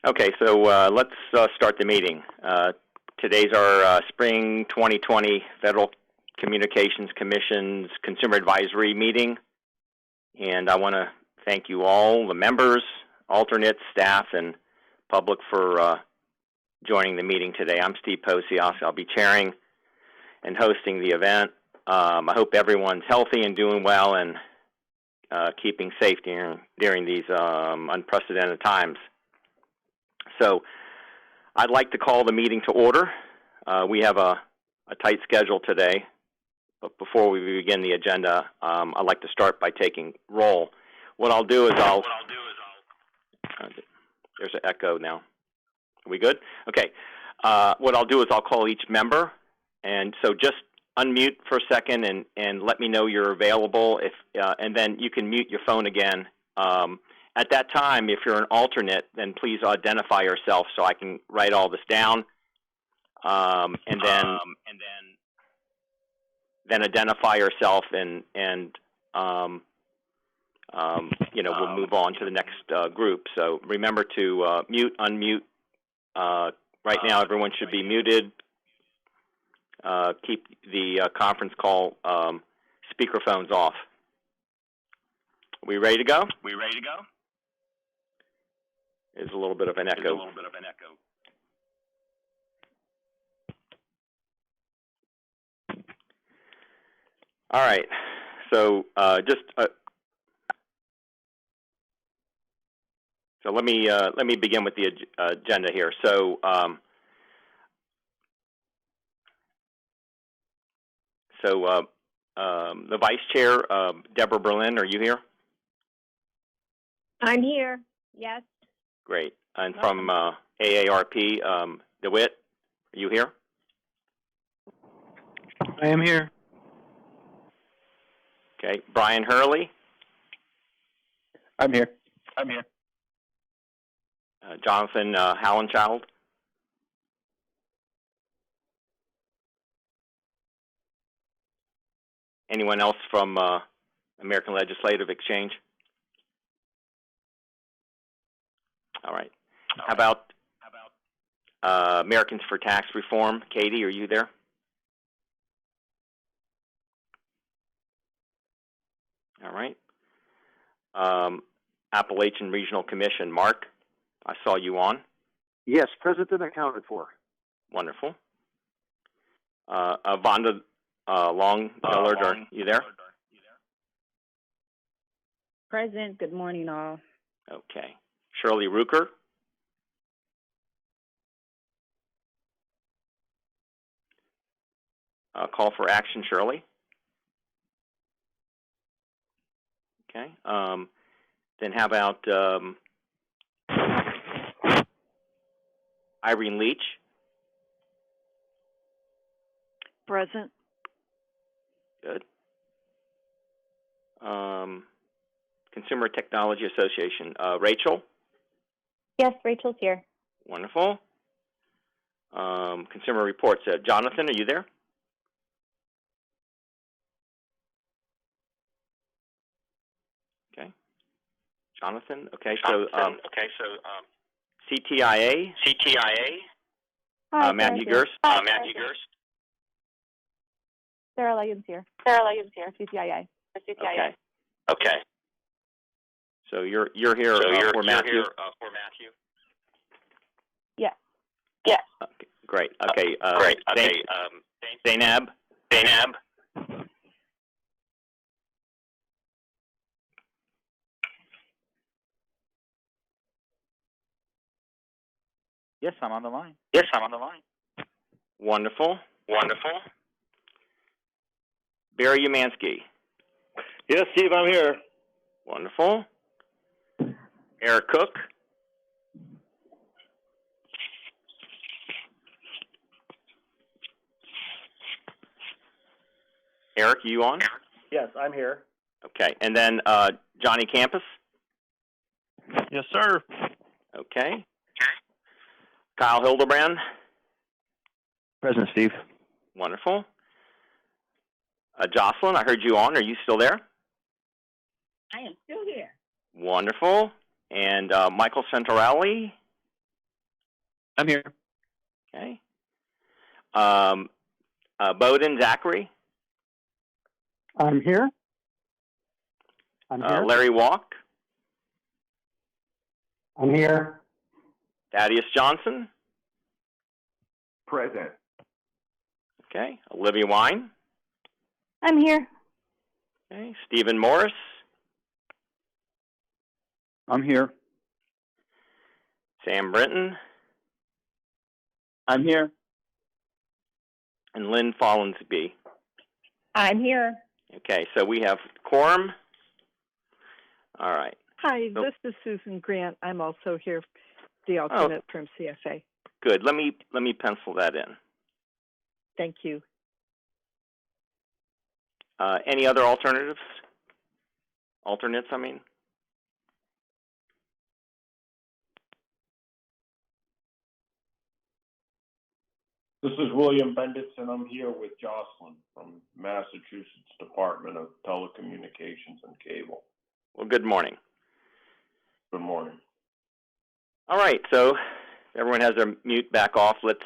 Okay, so let's start the meeting. Today's our Spring 2020 Federal Communications Commission's Consumer Advisory meeting, and I want to thank you all, the members, alternates, staff, and public for joining the meeting today. I'm Steve Posios. I'll be chairing and hosting the event. I hope everyone's healthy and doing well and keeping safe during these unprecedented times. So I'd like to call the meeting to order. We have a tight schedule today, but before we begin the agenda, I'd like to start by taking roll. What I'll do is there's an echo now. Are we good? Okay. What I'll do is I'll call each member, and so just unmute for a second and let me know you're available, and then you can mute your phone again. At that time, if you're an alternate, then please identify yourself so I can write all this down, and then identify yourself, and we'll move on to the next group. So remember to mute, unmute. Right now, everyone should be muted. Keep the conference call speakerphones off. Are we ready to go? There's a little bit of an echo. All right. So so let me begin with the agenda here. So the Vice Chair, Deborah Berlin, are you here? I'm here. Yes. Great. And from AARP, DeWitt, are you here? I am here. Okay. Brian Hurley? I'm here. Jonathan Hallenchild? Anyone else from American Legislative Exchange? All right. How about Americans for Tax Reform? Katie, are you there? All right. Appalachian Regional Commission, Mark, I saw you on. Yes, present and accounted for. Wonderful. Vonda Long-Dillard, are you there? Present. Good morning, all. Okay. Shirley Ruker? Call for action, Shirley. Okay. Then how about Irene Leach? Present. Good. Consumer Technology Association, Rachel? Yes, Rachel's here. Wonderful. Consumer Reports, Jonathan, are you there? Okay. Jonathan, okay, so CTIA? Hi, Matthew Gerst? Sarah Leggins here. CCIA. Okay. So you're here for Matthew? Yes. Okay, great. Okay. Zainab? Yes, I'm on the line. Wonderful. Barry Umansky? Yes, Steve, I'm here. Wonderful. Eric Cook? Eric, you on? Yes, I'm here. Okay. And then Johnny Campus? Yes, sir. Okay. Kyle Hildebrand? Present, Steve. Wonderful. Jocelyn, I heard you on. Are you still there? I am still here. Wonderful. And Michael Centorelli? I'm here. Okay. Bowden Zachary. I'm here. I'm here. Larry Walk. I'm here. Thaddeus Johnson. Present. Okay. Olivia Wine. I'm here. Okay. Stephen Morris. I'm here. Sam Brinton. I'm here. And Lynn Follensby. I'm here. Okay, so we have quorum. All right. Hi, Nope. this is Susan Grant. I'm also here, the alternate from CFA. Good. Let me pencil that in. Thank you. Any other alternatives? Alternates, I mean. This is William Benditz, and I'm here with Jocelyn from Massachusetts Department of Telecommunications and Cable. Well, good morning. Good morning. All right, so everyone has their mute back off. Let's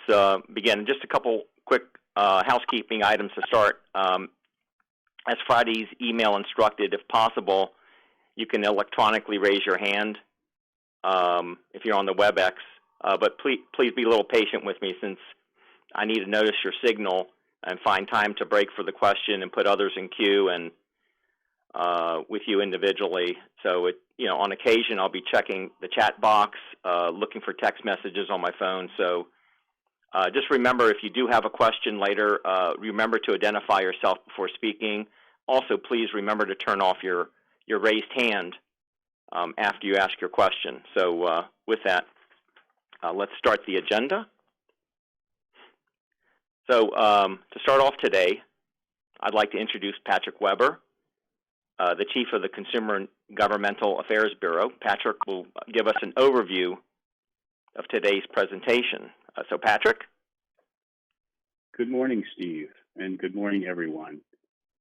begin. Just a couple quick housekeeping items to start. As Friday's email instructed, if possible, you can electronically raise your hand if you're on the WebEx. But please be a little patient with me since I need to notice your signal and find time to break for the question and put others in queue and with you individually. So, on occasion, I'll be checking the chat box, looking for text messages on my phone. So just remember, if you do have a question later, remember to identify yourself before speaking. Also, please remember to turn off your raised hand after you ask your question. So with that, let's start the agenda. So to start off today, I'd like to introduce Patrick Weber, the Chief of the Consumer and Governmental Affairs Bureau. Patrick will give us an overview of today's presentation. So Patrick? Good morning, Steve, and good morning, everyone,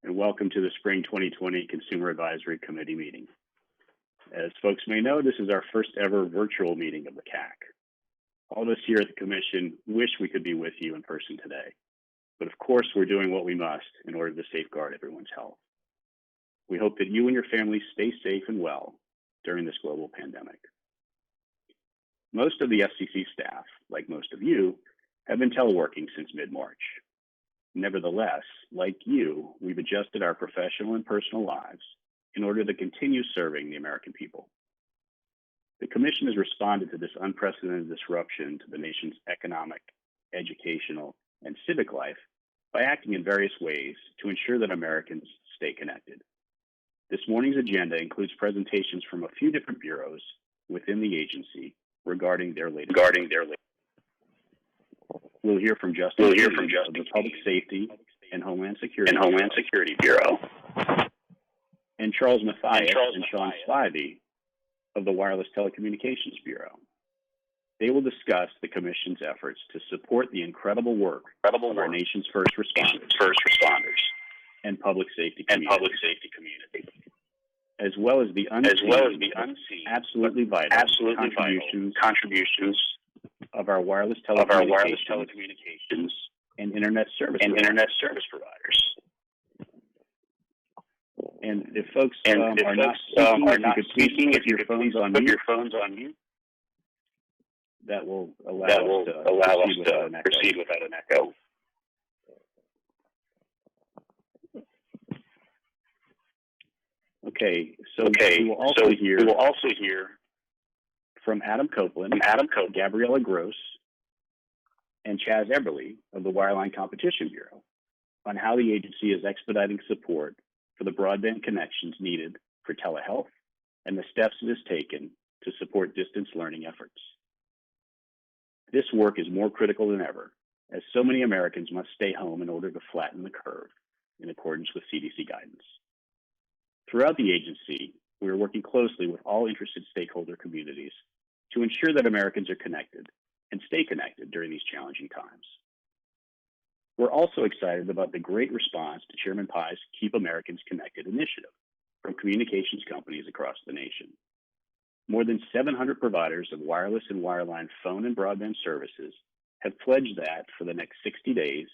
and welcome to the Spring 2020 Consumer Advisory Committee meeting. As folks may know, this is our first ever virtual meeting of the CAC. All of us here at the Commission wish we could be with you in person today, but of course we're doing what we must in order to safeguard everyone's health. We hope that you and your families stay safe and well during this global pandemic. Most of the FCC staff, like most of you, have been teleworking since mid-March. Nevertheless, like you, we've adjusted our professional and personal lives in order to continue serving the American people. The Commission has responded to this unprecedented disruption to the nation's economic, educational, and civic life by acting in various ways to ensure that Americans stay connected. This morning's agenda includes presentations from a few different bureaus within the agency regarding their latest. We'll hear from Justin of the Public Safety and Homeland Security Bureau, and Charles Mathias and Sean Spivey of the Wireless Telecommunications Bureau. They will discuss the Commission's efforts to support the incredible work of our nation's first responders and public safety community, as well as the unseen, absolutely vital contributions of our wireless telecommunications and internet service providers. And if folks are not speaking, if your phone's on mute, that will allow us to proceed without an echo. Okay, so we will also hear from Adam Copeland, Gabriella Gross, and Chaz Eberly of the Wireline Competition Bureau on how the agency is expediting support for the broadband connections needed for telehealth and the steps it has taken to support distance learning efforts. This work is more critical than ever, as so many Americans must stay home in order to flatten the curve in accordance with CDC guidance. Throughout the agency, we are working closely with all interested stakeholder communities to ensure that Americans are connected and stay connected during these challenging times. We're also excited about the great response to Chairman Pai's Keep Americans Connected initiative from communications companies across the nation. More than 700 providers of wireless and wireline phone and broadband services have pledged that for the next 60 days,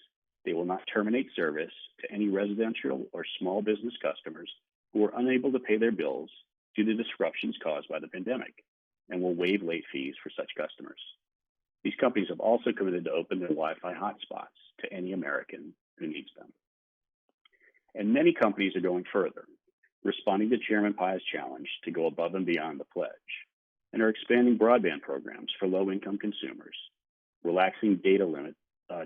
they will not terminate service to any residential or small business customers who are unable to pay their bills due to disruptions caused by the pandemic, and will waive late fees for such customers. These companies have also committed to open their Wi-Fi hotspots to any American who needs them. And many companies are going further, responding to Chairman Pai's challenge to go above and beyond the pledge, and are expanding broadband programs for low-income consumers, relaxing data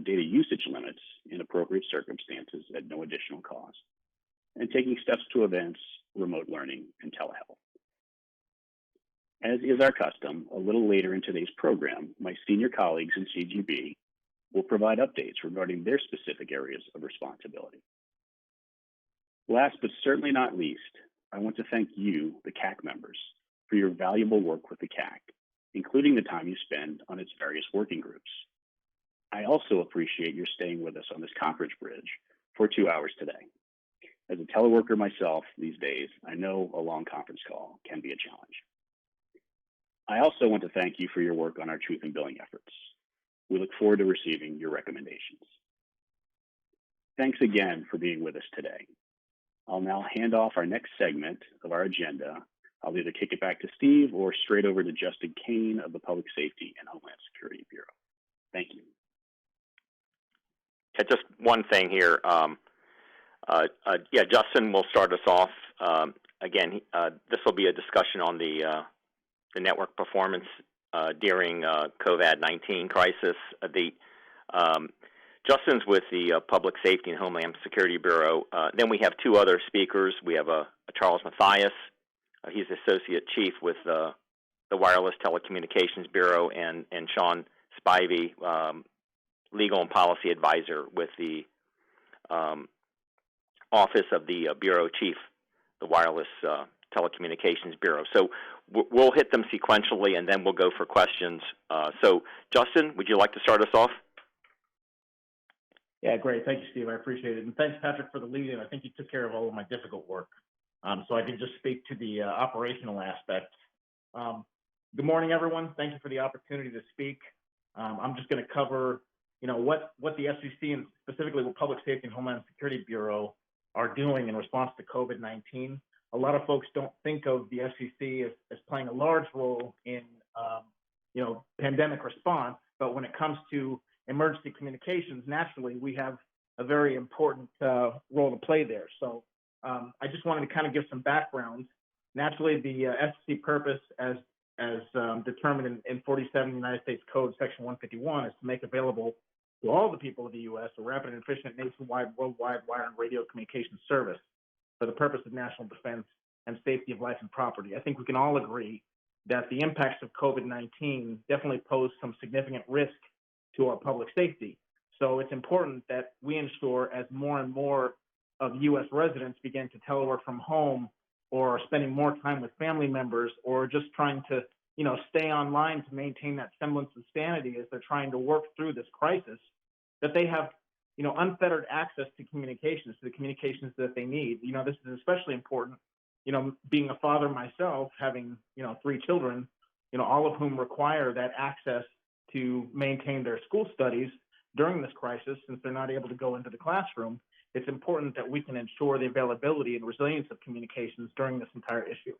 usage limits in appropriate circumstances at no additional cost, and taking steps to advance remote learning and telehealth. As is our custom, a little later in today's program, my senior colleagues in CGB will provide updates regarding their specific areas of responsibility. Last but certainly not least, I want to thank you, the CAC members, for your valuable work with the CAC, including the time you spend on its various working groups. I also appreciate your staying with us on this conference bridge for 2 hours today. As a teleworker myself these days, I know a long conference call can be a challenge. I also want to thank you for your work on our truth in billing efforts. We look forward to receiving your recommendations. Thanks again for being with us today. I'll now hand off our next segment of our agenda. I'll either kick it back to Steve or straight over to Justin Kane of the Public Safety and Homeland Security Bureau. Thank you. Just one thing here. Justin will start us off. Again, this will be a discussion on the network performance during COVID-19 crisis. Justin's with the Public Safety and Homeland Security Bureau. Then we have two other speakers. We have a Charles Mathias. He's Associate Chief with the Wireless Telecommunications Bureau, and Sean Spivey, Legal and Policy Advisor with the Office of the Bureau Chief, the Wireless Telecommunications Bureau. So we'll hit them sequentially, and then we'll go for questions. So Justin, would you like to start us off? Yeah, great. Thank you, Steve. I appreciate it. And thanks, Patrick, for the lead-in. I think you took care of all of my difficult work. So I can just speak to the operational aspects. Good morning, everyone. Thank you for the opportunity to speak. I'm just going to cover, what the FCC and specifically the Public Safety and Homeland Security Bureau are doing in response to COVID-19. A lot of folks don't think of the FCC as playing a large role in, pandemic response, but when it comes to emergency communications, naturally, we have a very important role to play there. So I just wanted to kind of give some background. Naturally, the FCC purpose, as determined in 47 United States Code, Section 151, is to make available to all the people of the U.S. a rapid and efficient nationwide, worldwide wire and radio communications service for the purpose of national defense and safety of life and property. I think we can all agree that the impacts of COVID-19 definitely pose some significant risk to our public safety. So it's important that we ensure, as more and more of U.S. residents begin to telework from home, or spending more time with family members, or just trying to, stay online to maintain that semblance of sanity as they're trying to work through this crisis, that they have, unfettered access to communications, to the communications that they need. This is especially important, being a father myself, having, 3 children, all of whom require that access to maintain their school studies during this crisis, since they're not able to go into the classroom. It's important that we can ensure the availability and resilience of communications during this entire issue.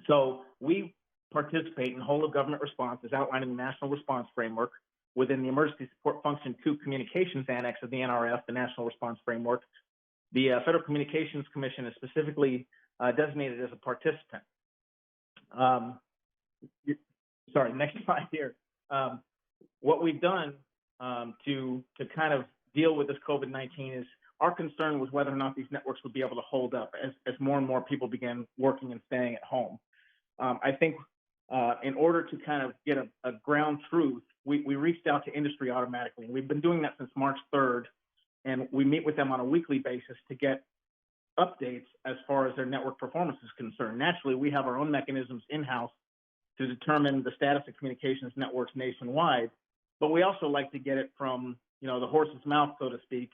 So we participate in whole of government response as outlined in the National Response Framework within the Emergency Support Function 2 Communications Annex of the NRF, the National Response Framework. The Federal Communications Commission is specifically designated as a participant. Sorry, next slide here. What we've done to kind of deal with this COVID-19 is our concern was whether or not these networks would be able to hold up as more and more people began working and staying at home. I think in order to kind of get a ground truth, we reached out to industry automatically. And we've been doing that since March 3rd, and we meet with them on a weekly basis to get updates as far as their network performance is concerned. Naturally, we have our own mechanisms in-house to determine the status of communications networks nationwide, but we also like to get it from, the horse's mouth, so to speak,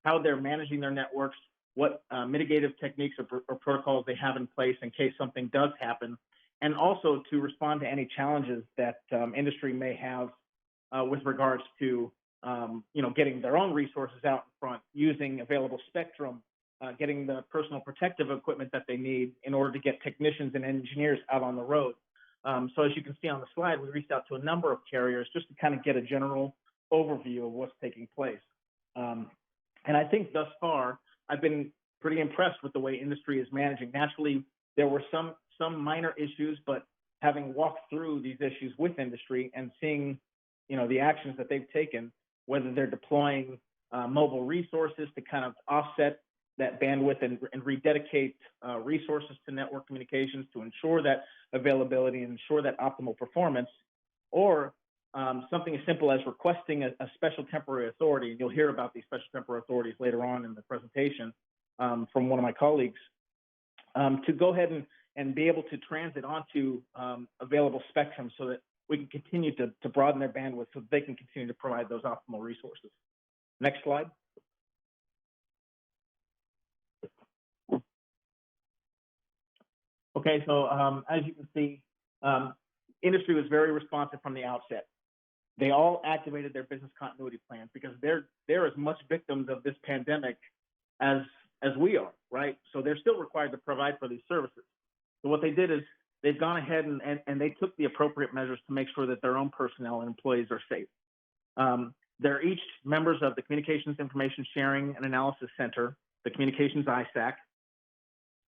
how they're managing their networks, what mitigative techniques or protocols they have in place in case something does happen, and also to respond to any challenges that industry may have with regards to getting their own resources out in front, using available spectrum, getting the personal protective equipment that they need in order to get technicians and engineers out on the road. So as you can see on the slide, we reached out to a number of carriers just to kind of get a general overview of what's taking place. And I think thus far, I've been pretty impressed with the way industry is managing. Naturally, there were some minor issues, but having walked through these issues with industry and seeing, the actions that they've taken, whether they're deploying mobile resources to kind of offset that bandwidth and rededicate resources to network communications to ensure that availability and ensure that optimal performance, or something as simple as requesting a special temporary authority. And you'll hear about these special temporary authorities later on in the presentation from one of my colleagues, to go ahead and be able to transit onto available spectrum so that we can continue to broaden their bandwidth so that they can continue to provide those optimal resources. Next slide. Okay, so as you can see, industry was very responsive from the outset. They all activated their business continuity plans because they're as much victims of this pandemic as we are, right? So they're still required to provide for these services. So what they did is they've gone ahead and they took the appropriate measures to make sure that their own personnel and employees are safe. They're each members of the Communications Information Sharing and Analysis Center, the Communications ISAC.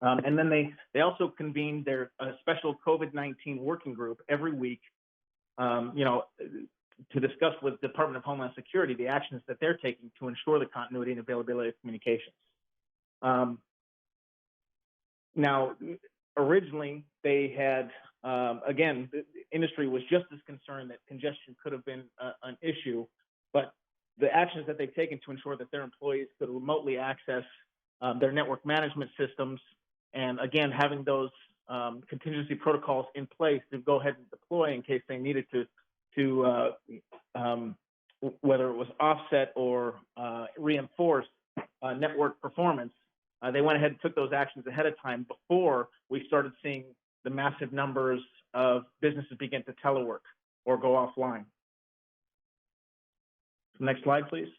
And then they also convened their special COVID-19 working group every week, to discuss with the Department of Homeland Security the actions that they're taking to ensure the continuity and availability of communications. Now, originally they had, again, the industry was just as concerned that congestion could have been an issue, but the actions that they've taken to ensure that their employees could remotely access their network management systems, and again, having those contingency protocols in place to go ahead and deploy in case they needed to whether it was offset or reinforce network performance, they went ahead and took those actions ahead of time before we started seeing the massive numbers of businesses begin to telework or go offline. Next slide, please.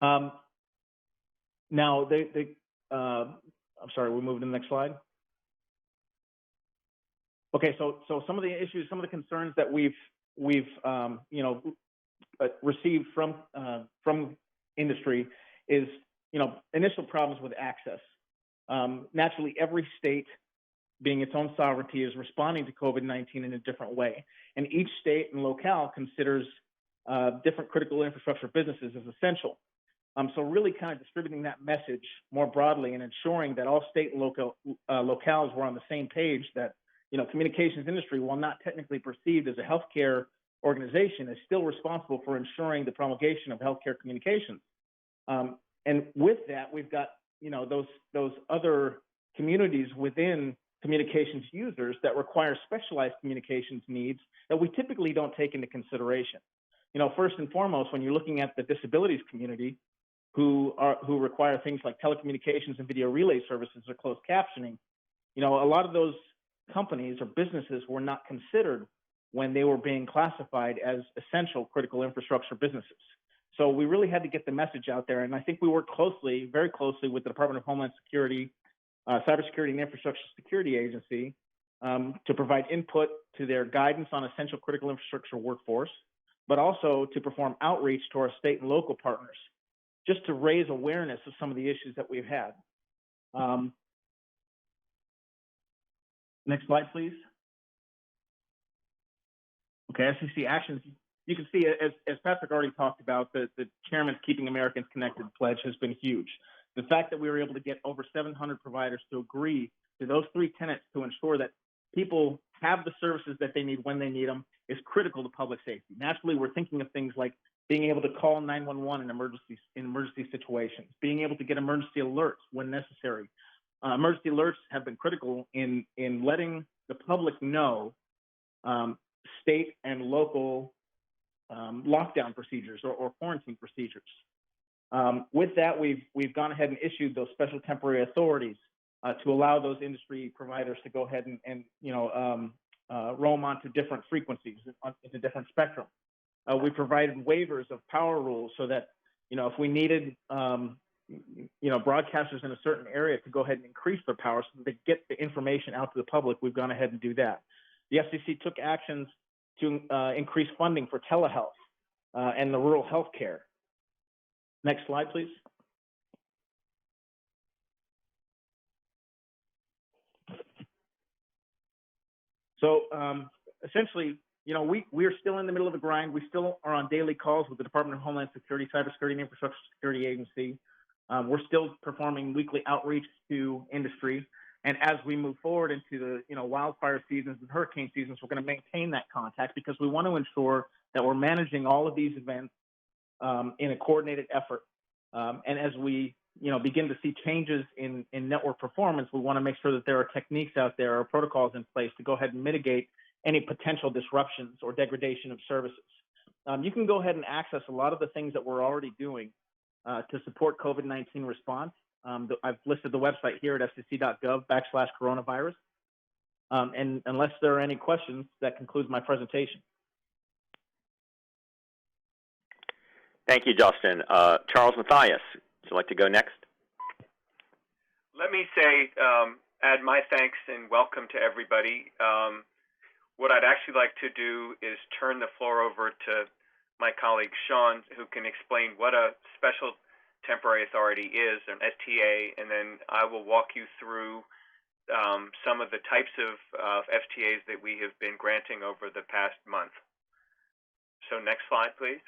Now, I'm sorry, we moved to the next slide. Okay, so some of the issues, some of the concerns that we've received from industry is, initial problems with access. Naturally, every state, being its own sovereignty, is responding to COVID-19 in a different way, and each state and locale considers different critical infrastructure businesses as essential. So really kind of distributing that message more broadly and ensuring that all state and local locales were on the same page that, communications industry, while not technically perceived as a healthcare organization, is still responsible for ensuring the promulgation of healthcare communications. And with that, we've got, those other communities within communications users that require specialized communications needs that we typically don't take into consideration. First and foremost, when you're looking at the disabilities community, who require things like telecommunications and video relay services or closed captioning, a lot of those companies or businesses were not considered when they were being classified as essential critical infrastructure businesses. So we really had to get the message out there, and I think we worked very closely with the Department of Homeland Security, Cybersecurity and Infrastructure Security Agency, to provide input to their guidance on essential critical infrastructure workforce, but also to perform outreach to our state and local partners, just to raise awareness of some of the issues that we've had. Next slide, please. Okay, SEC actions. You can see, as Patrick already talked about, the chairman's Keeping Americans Connected pledge has been huge. The fact that we were able to get over 700 providers to agree to those three tenets to ensure that people have the services that they need when they need them is critical to public safety. Naturally, we're thinking of things like being able to call 911 in emergency situations, being able to get emergency alerts when necessary. Emergency alerts have been critical in letting the public know state and local lockdown procedures or quarantine procedures. With that, we've gone ahead and issued those special temporary authorities to allow those industry providers to go ahead and roam onto different frequencies, into different spectrum. We provided waivers of power rules so that, if we needed, broadcasters in a certain area to go ahead and increase their power so that they get the information out to the public, we've gone ahead and do that. The FCC took actions to increase funding for telehealth and the rural health care. Next slide, please. So essentially, we are still in the middle of the grind. We still are on daily calls with the Department of Homeland Security, Cybersecurity and Infrastructure Security Agency. We're still performing weekly outreach to industry. And as we move forward into the wildfire seasons and hurricane seasons, we're going to maintain that contact because we want to ensure that we're managing all of these events in a coordinated effort. And as we begin to see changes in network performance, we want to make sure that there are techniques out there or protocols in place to go ahead and mitigate any potential disruptions or degradation of services. You can go ahead and access a lot of the things that we're already doing to support COVID-19 response. I've listed the website here at fcc.gov/coronavirus. And unless there are any questions, that concludes my presentation. Thank you, Justin. Charles Mathias, would you like to go next? Let me say, add my thanks and welcome to everybody. What I'd actually like to do is turn the floor over to my colleague Sean, who can explain what a special temporary authority is, an STA, and then I will walk you through some of the types of FTAs that we have been granting over the past month. So next slide, please.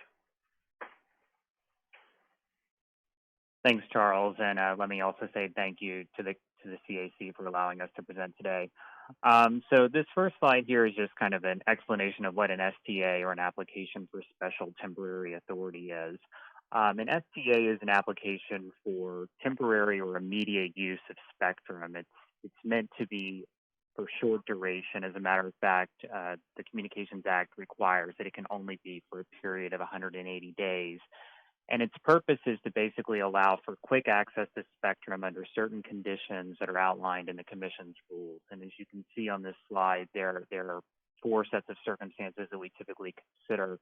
Thanks, Charles, and let me also say thank you to the CAC for allowing us to present today. So this first slide here is just kind of an explanation of what an STA, or an application for special temporary authority, is. An STA is an application for temporary or immediate use of spectrum. It's meant to be for short duration. As a matter of fact, the Communications Act requires that it can only be for a period of 180 days. And its purpose is to basically allow for quick access to spectrum under certain conditions that are outlined in the Commission's rules. And as you can see on this slide, there are 4 sets of circumstances that we typically consider.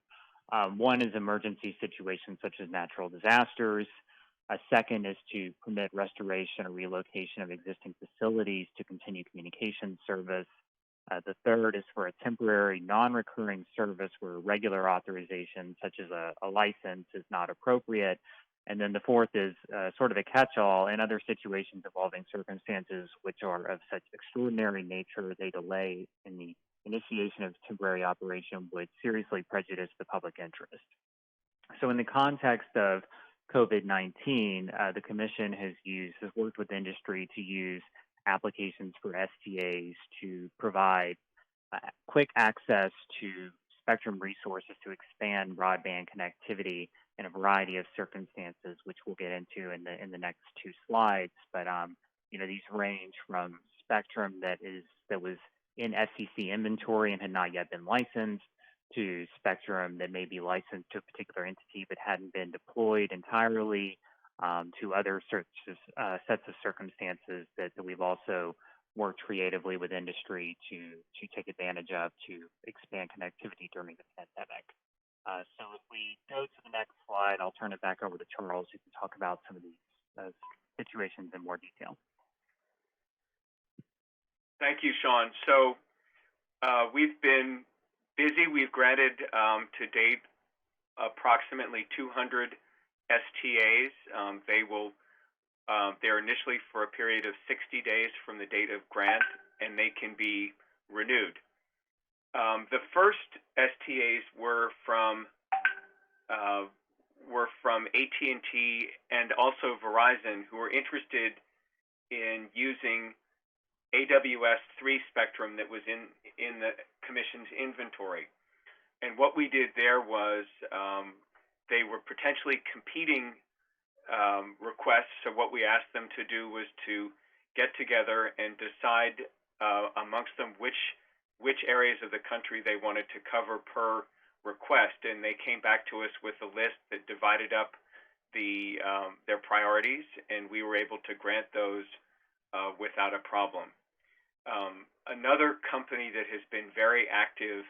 One is emergency situations such as natural disasters. A second is to permit restoration or relocation of existing facilities to continue communication service. The third is for a temporary non-recurring service where regular authorization, such as a license, is not appropriate. And then the fourth is sort of a catch-all in other situations involving circumstances which are of such extraordinary nature they delay in the initiation of temporary operation would seriously prejudice the public interest. So in the context of COVID-19, the Commission has worked with industry to use applications for STAs to provide quick access to spectrum resources to expand broadband connectivity in a variety of circumstances, which we'll get into in the next 2 slides. But these range from spectrum that was in FCC inventory and had not yet been licensed, to spectrum that may be licensed to a particular entity but hadn't been deployed entirely, to other sets of circumstances that we've also worked creatively with industry to take advantage of to expand connectivity during the pandemic. So if we go to the next slide, I'll turn it back over to Charles, who can talk about some of these situations in more detail. Thank you, Sean. So we've been busy. We've granted to date approximately 200 STAs. They're initially for a period of 60 days from the date of grant, and they can be renewed. The first STAs were from AT&T and also Verizon, who were interested in using AWS-3 spectrum that was in the Commission's inventory. And what we did there was they were potentially competing requests. So what we asked them to do was to get together and decide amongst them which areas of the country they wanted to cover per request, and they came back to us with a list that divided up their priorities, and we were able to grant those without a problem. Another company that has been very active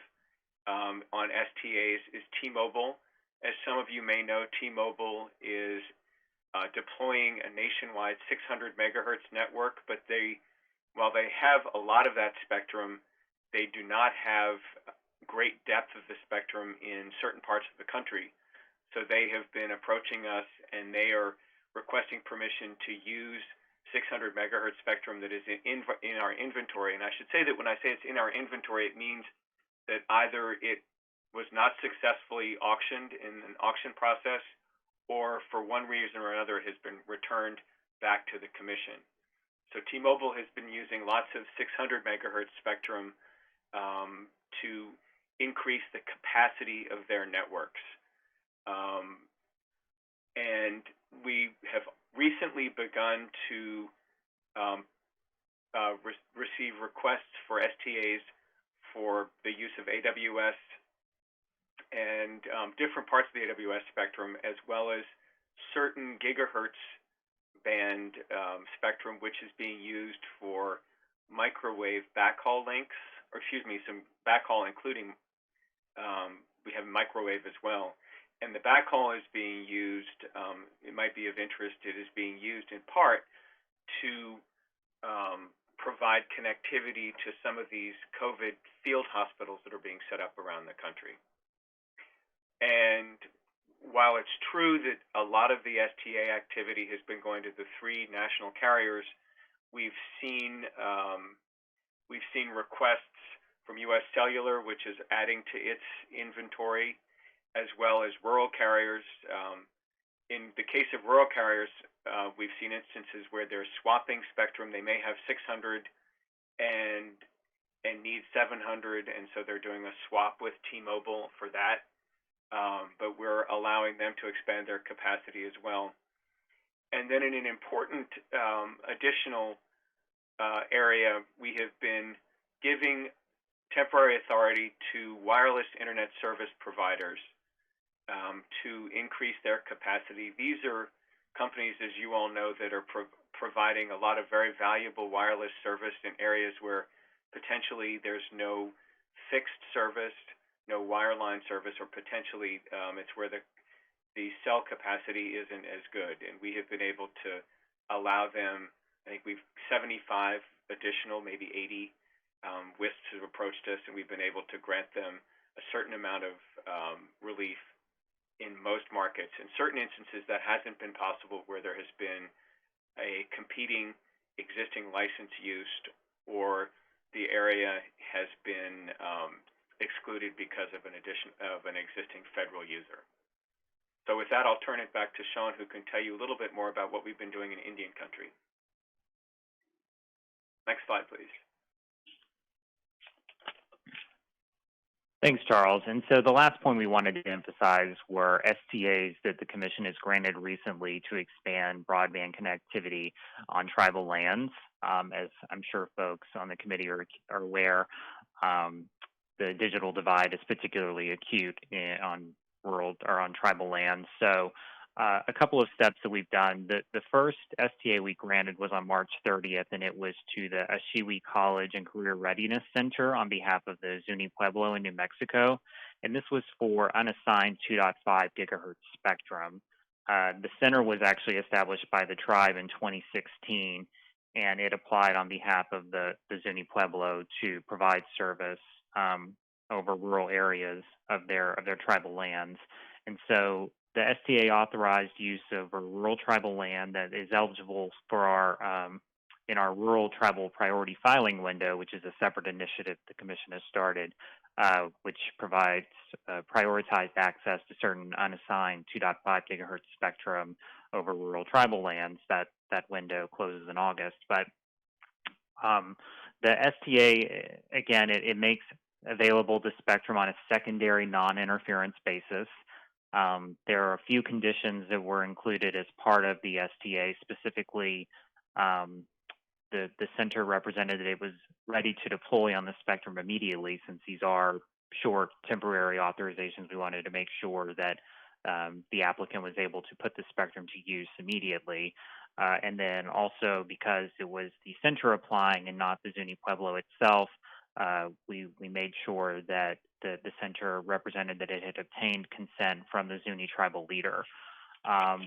on STAs is T-Mobile. As some of you may know, T-Mobile is deploying a nationwide 600 megahertz network, but while they have a lot of that spectrum, they do not have great depth of the spectrum in certain parts of the country. So they have been approaching us, and they are requesting permission to use 600 megahertz spectrum that is in our inventory. And I should say that when I say it's in our inventory, it means that either it was not successfully auctioned in an auction process, or for one reason or another has been returned back to the commission. So T-Mobile has been using lots of 600 megahertz spectrum to increase the capacity of their networks. And we have recently begun to receive requests for STAs for the use of AWS and different parts of the AWS spectrum, as well as certain gigahertz band spectrum, which is being used for microwave backhaul links, or excuse me, some backhaul including, we have microwave as well. And the backhaul is being used, it might be of interest, it is being used in part to provide connectivity to some of these COVID field hospitals that are being set up around the country. And while it's true that a lot of the STA activity has been going to the 3 national carriers, we've seen requests from U.S. Cellular, which is adding to its inventory, as well as rural carriers. In the case of rural carriers, we've seen instances where they're swapping spectrum. They may have 600 and need 700, and so they're doing a swap with T-Mobile for that. But we're allowing them to expand their capacity as well. And then in an important additional area, we have been giving temporary authority to wireless internet service providers to increase their capacity. These are companies, as you all know, that are providing a lot of very valuable wireless service in areas where potentially there's no fixed service, no wireline service, or potentially it's where the cell capacity isn't as good. And we have been able to allow them, I think we've 75 additional, maybe 80 WISPs have approached us, and we've been able to grant them a certain amount of relief in most markets. In certain instances, that hasn't been possible where there has been a competing existing license use, or the area has been excluded because of an existing federal user. So with that, I'll turn it back to Sean, who can tell you a little bit more about what we've been doing in Indian country. Next slide, please. Thanks, Charles. And so the last point we wanted to emphasize were STAs that the Commission has granted recently to expand broadband connectivity on tribal lands. As I'm sure folks on the committee are aware, the digital divide is particularly acute on rural or on tribal lands. So a couple of steps that we've done. The first STA we granted was on March 30th, and it was to the Ashiwi College and Career Readiness Center on behalf of the Zuni Pueblo in New Mexico. And this was for unassigned 2.5 gigahertz spectrum. The center was actually established by the tribe in 2016, and it applied on behalf of the Zuni Pueblo to provide service over rural areas of their tribal lands. And so the STA authorized use of a rural tribal land that is eligible for our in our rural tribal priority filing window, which is a separate initiative the Commission has started, which provides prioritized access to certain unassigned 2.5 gigahertz spectrum over rural tribal lands. That window closes in August. But the STA, again, it makes available the spectrum on a secondary non-interference basis. There are a few conditions that were included as part of the STA. Specifically, the center represented that it was ready to deploy on the spectrum immediately, since these are short temporary authorizations. We wanted to make sure that the applicant was able to put the spectrum to use immediately. And then also because it was the center applying and not the Zuni Pueblo itself, we made sure that the center represented that it had obtained consent from the Zuni tribal leader.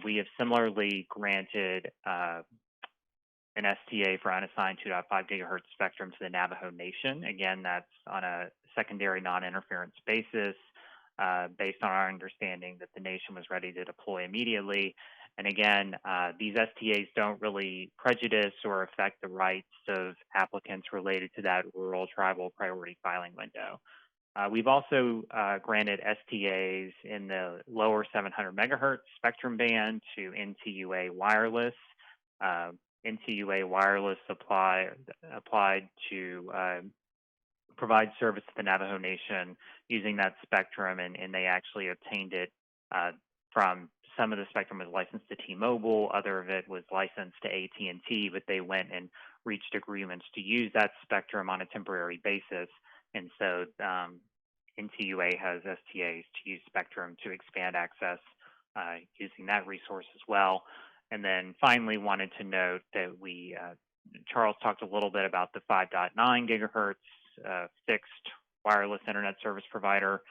We have similarly granted an STA for unassigned 2.5 gigahertz spectrum to the Navajo Nation. Again, that's on a secondary non-interference basis, based on our understanding that the nation was ready to deploy immediately. And again, these STAs don't really prejudice or affect the rights of applicants related to that rural tribal priority filing window. We've also granted STAs in the lower 700 megahertz spectrum band to NTUA Wireless. NTUA Wireless applied to provide service to the Navajo Nation using that spectrum, and they actually obtained it from some of the spectrum was licensed to T-Mobile, other of it was licensed to AT&T, but they went and reached agreements to use that spectrum on a temporary basis. And so NTUA has STAs to use spectrum to expand access using that resource as well. And then finally wanted to note that Charles talked a little bit about the 5.9 gigahertz fixed wireless internet service provider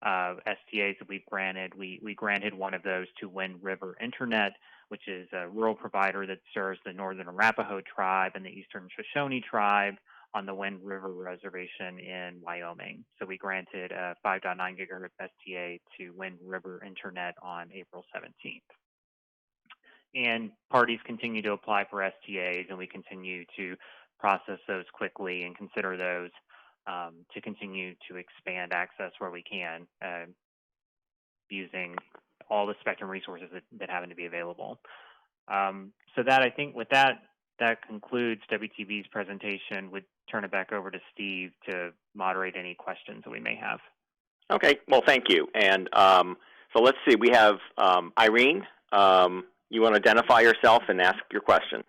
STAs that we've granted. We granted one of those to Wind River Internet, which is a rural provider that serves the Northern Arapaho tribe and the Eastern Shoshone tribe on the Wind River Reservation in Wyoming. So we granted a 5.9 gigahertz STA to Wind River Internet on April 17th. And parties continue to apply for STAs, and we continue to process those quickly and consider those to continue to expand access where we can using all the spectrum resources that happen to be available. So that, I think with that concludes WTV's presentation. Would turn it back over to Steve to moderate any questions that we may have. Okay, well, thank you. And so let's see, we have Irene. You want to identify yourself and ask your question?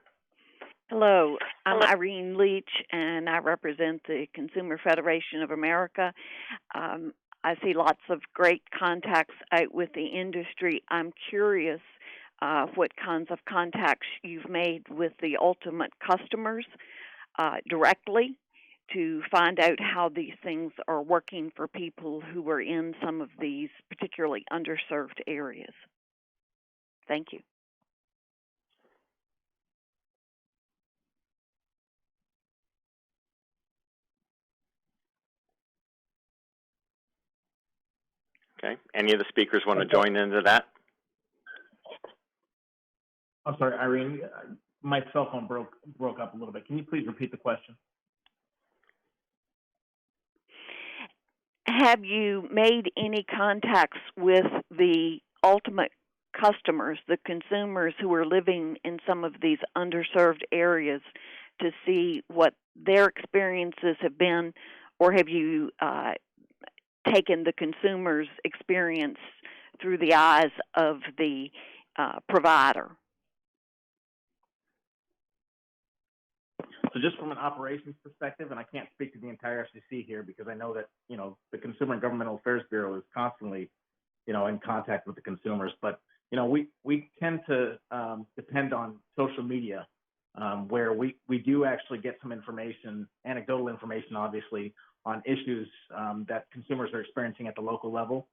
Hello, I'm Irene Leach, and I represent the Consumer Federation of America. I see lots of great contacts out with the industry. I'm curious what kinds of contacts you've made with the ultimate customers directly to find out how these things are working for people who are in some of these particularly underserved areas. Thank you. Okay. Any of the speakers want to join into that? I'm sorry, Irene, my cell phone broke up a little bit. Can you please repeat the question? Have you made any contacts with the ultimate customers, the consumers who are living in some of these underserved areas, to see what their experiences have been, or have you taken the consumer's experience through the eyes of the provider? So just from an operations perspective, and I can't speak to the entire FCC here because I know that, the Consumer and Governmental Affairs Bureau is constantly, in contact with the consumers. But, we tend to depend on social media, where we do actually get some information, anecdotal information, obviously, on issues that consumers are experiencing at the local level.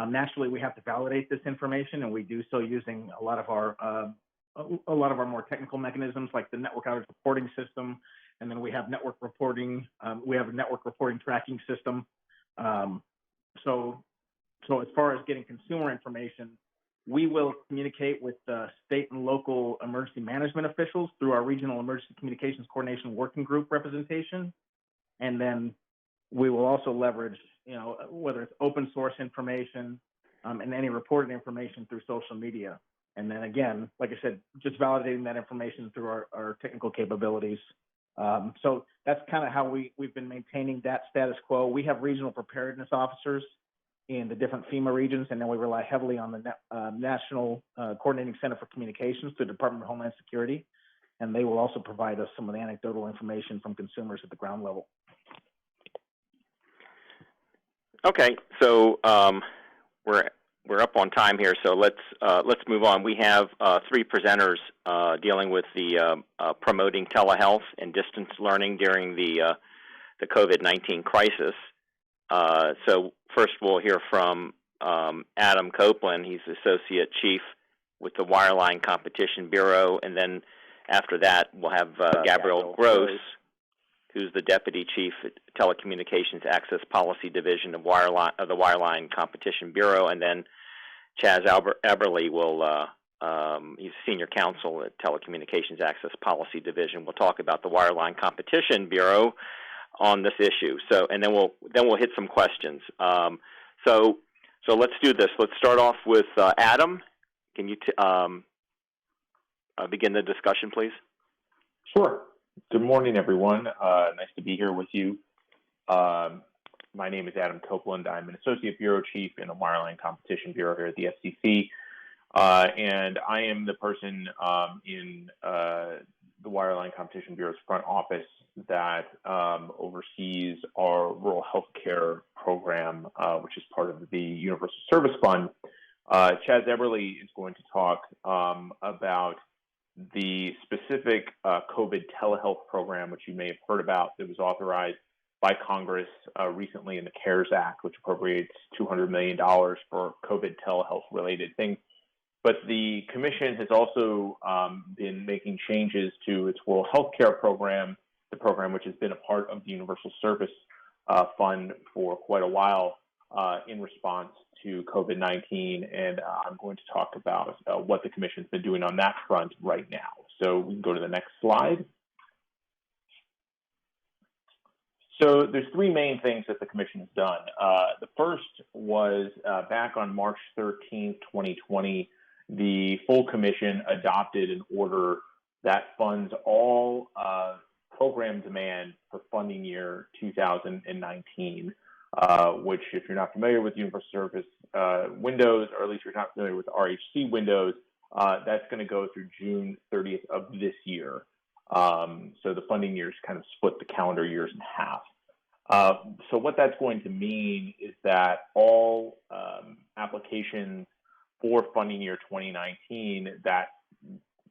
Naturally, we have to validate this information, and we do so using a lot of our more technical mechanisms, like the network outage reporting system, and then we have network reporting. We have a network reporting tracking system. So as far as getting consumer information, we will communicate with the state and local emergency management officials through our regional emergency communications coordination working group representation, and then we will also leverage, whether it's open source information and any reported information through social media. And then again, like I said, just validating that information through our technical capabilities. So that's kind of how we've been maintaining that status quo. We have regional preparedness officers in the different FEMA regions, and then we rely heavily on the National Coordinating Center for Communications, the Department of Homeland Security, and they will also provide us some of the anecdotal information from consumers at the ground level. Okay, so we're up on time here, so let's move on. We have three presenters dealing with the promoting telehealth and distance learning during the COVID-19 crisis. So first, we'll hear from Adam Copeland. He's Associate Chief with the Wireline Competition Bureau, and then after that, we'll have Gabrielle Gross, who's the Deputy Chief at Telecommunications Access Policy Division of the Wireline Competition Bureau, and then Chaz Eberly will, he's Senior Counsel at Telecommunications Access Policy Division. We'll talk about the Wireline Competition Bureau on this issue. So, and then we'll hit some questions. So let's do this. Let's start off with Adam. Can you begin the discussion, please? Sure. Good morning, everyone. Nice to be here with you. My name is Adam Copeland. I'm an Associate Bureau Chief in the Wireline Competition Bureau here at the FCC. And I am the person in the Wireline Competition Bureau's front office that oversees our rural health care program, which is part of the Universal Service Fund. Chaz Eberly is going to talk about the specific COVID telehealth program, which you may have heard about, that was authorized by Congress recently in the CARES Act, which appropriates $200 million for COVID telehealth related things. But the Commission has also been making changes to its rural health care program, the program which has been a part of the Universal Service Fund for quite a while in response to COVID-19. And I'm going to talk about what the Commission's been doing on that front right now. So we can go to the next slide. So there's three main things that the Commission has done. The first was back on March 13th, 2020, the full Commission adopted an order that funds all program demand for funding year 2019, which, if you're not familiar with Universal Service windows, or at least you're not familiar with RHC windows, that's going to go through June 30th of this year. So the funding years kind of split the calendar years in half. So what that's going to mean is that all applications for funding year 2019 that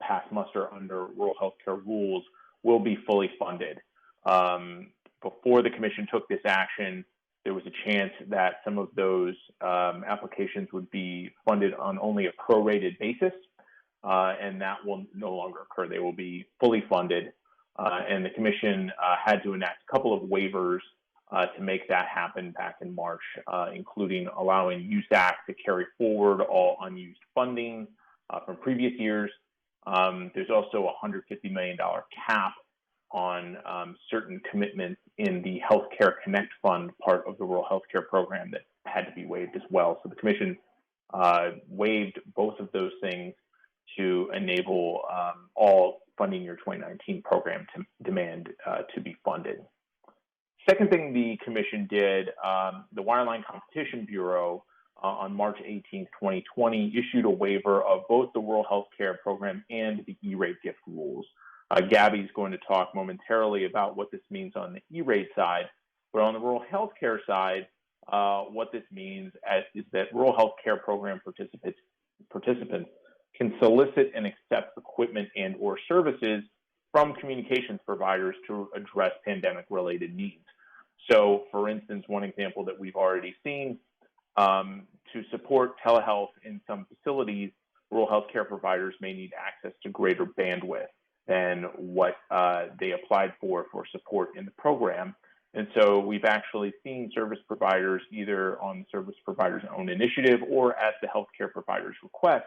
pass muster under rural health care rules will be fully funded. Before the Commission took this action, there was a chance that some of those applications would be funded on only a prorated basis, and that will no longer occur. They will be fully funded, and the Commission had to enact a couple of waivers to make that happen back in March, including allowing USAC to carry forward all unused funding from previous years. There's also a $150 million cap on certain commitments in the Healthcare Connect Fund, part of the rural healthcare program, that had to be waived as well. So the Commission waived both of those things to enable all funding year 2019 program demand to be funded. Second thing the Commission did, the Wireline Competition Bureau on March 18, 2020, issued a waiver of both the rural health care program and the E-rate gift rules. Gabby's going to talk momentarily about what this means on the E-rate side, but on the rural health care side, what this means is that rural health care program participants can solicit and accept equipment and or services from communications providers to address pandemic-related needs. So, for instance, one example that we've already seen, to support telehealth in some facilities, rural health care providers may need access to greater bandwidth than what they applied for support in the program. And so we've actually seen service providers, either on the service provider's own initiative or at the healthcare provider's request,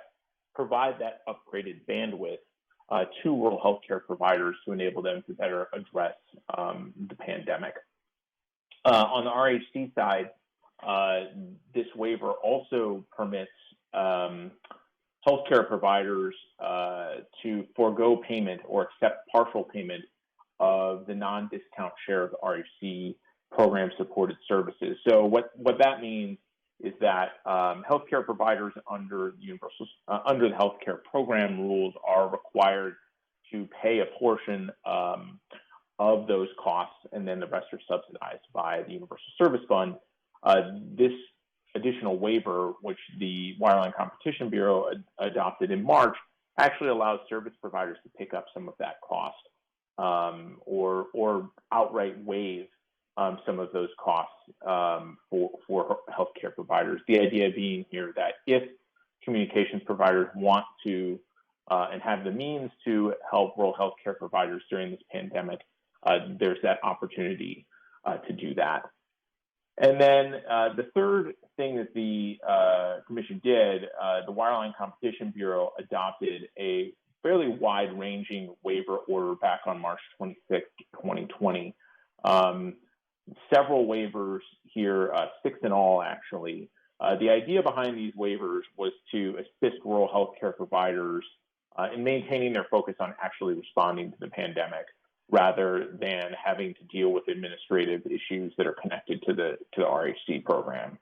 provide that upgraded bandwidth to rural healthcare providers to enable them to better address the pandemic. On the RHC side, this waiver also permits healthcare providers to forego payment or accept partial payment of the non-discount share of the RHC program-supported services. So what that means is that healthcare providers under the healthcare program rules are required to pay a portion of those costs, and then the rest are subsidized by the Universal Service Fund. This additional waiver, which the Wireline Competition Bureau adopted in March, actually allows service providers to pick up some of that cost or outright waive some of those costs for healthcare providers. The idea being here that if communications providers want to and have the means to help rural healthcare providers during this pandemic, there's that opportunity to do that. And then the third thing that the Commission did, the Wireline Competition Bureau adopted a fairly wide-ranging waiver order back on March 26, 2020. Several waivers here, 6 in all actually. The idea behind these waivers was to assist rural healthcare providers in maintaining their focus on actually responding to the pandemic, rather than having to deal with administrative issues that are connected to the RHC program.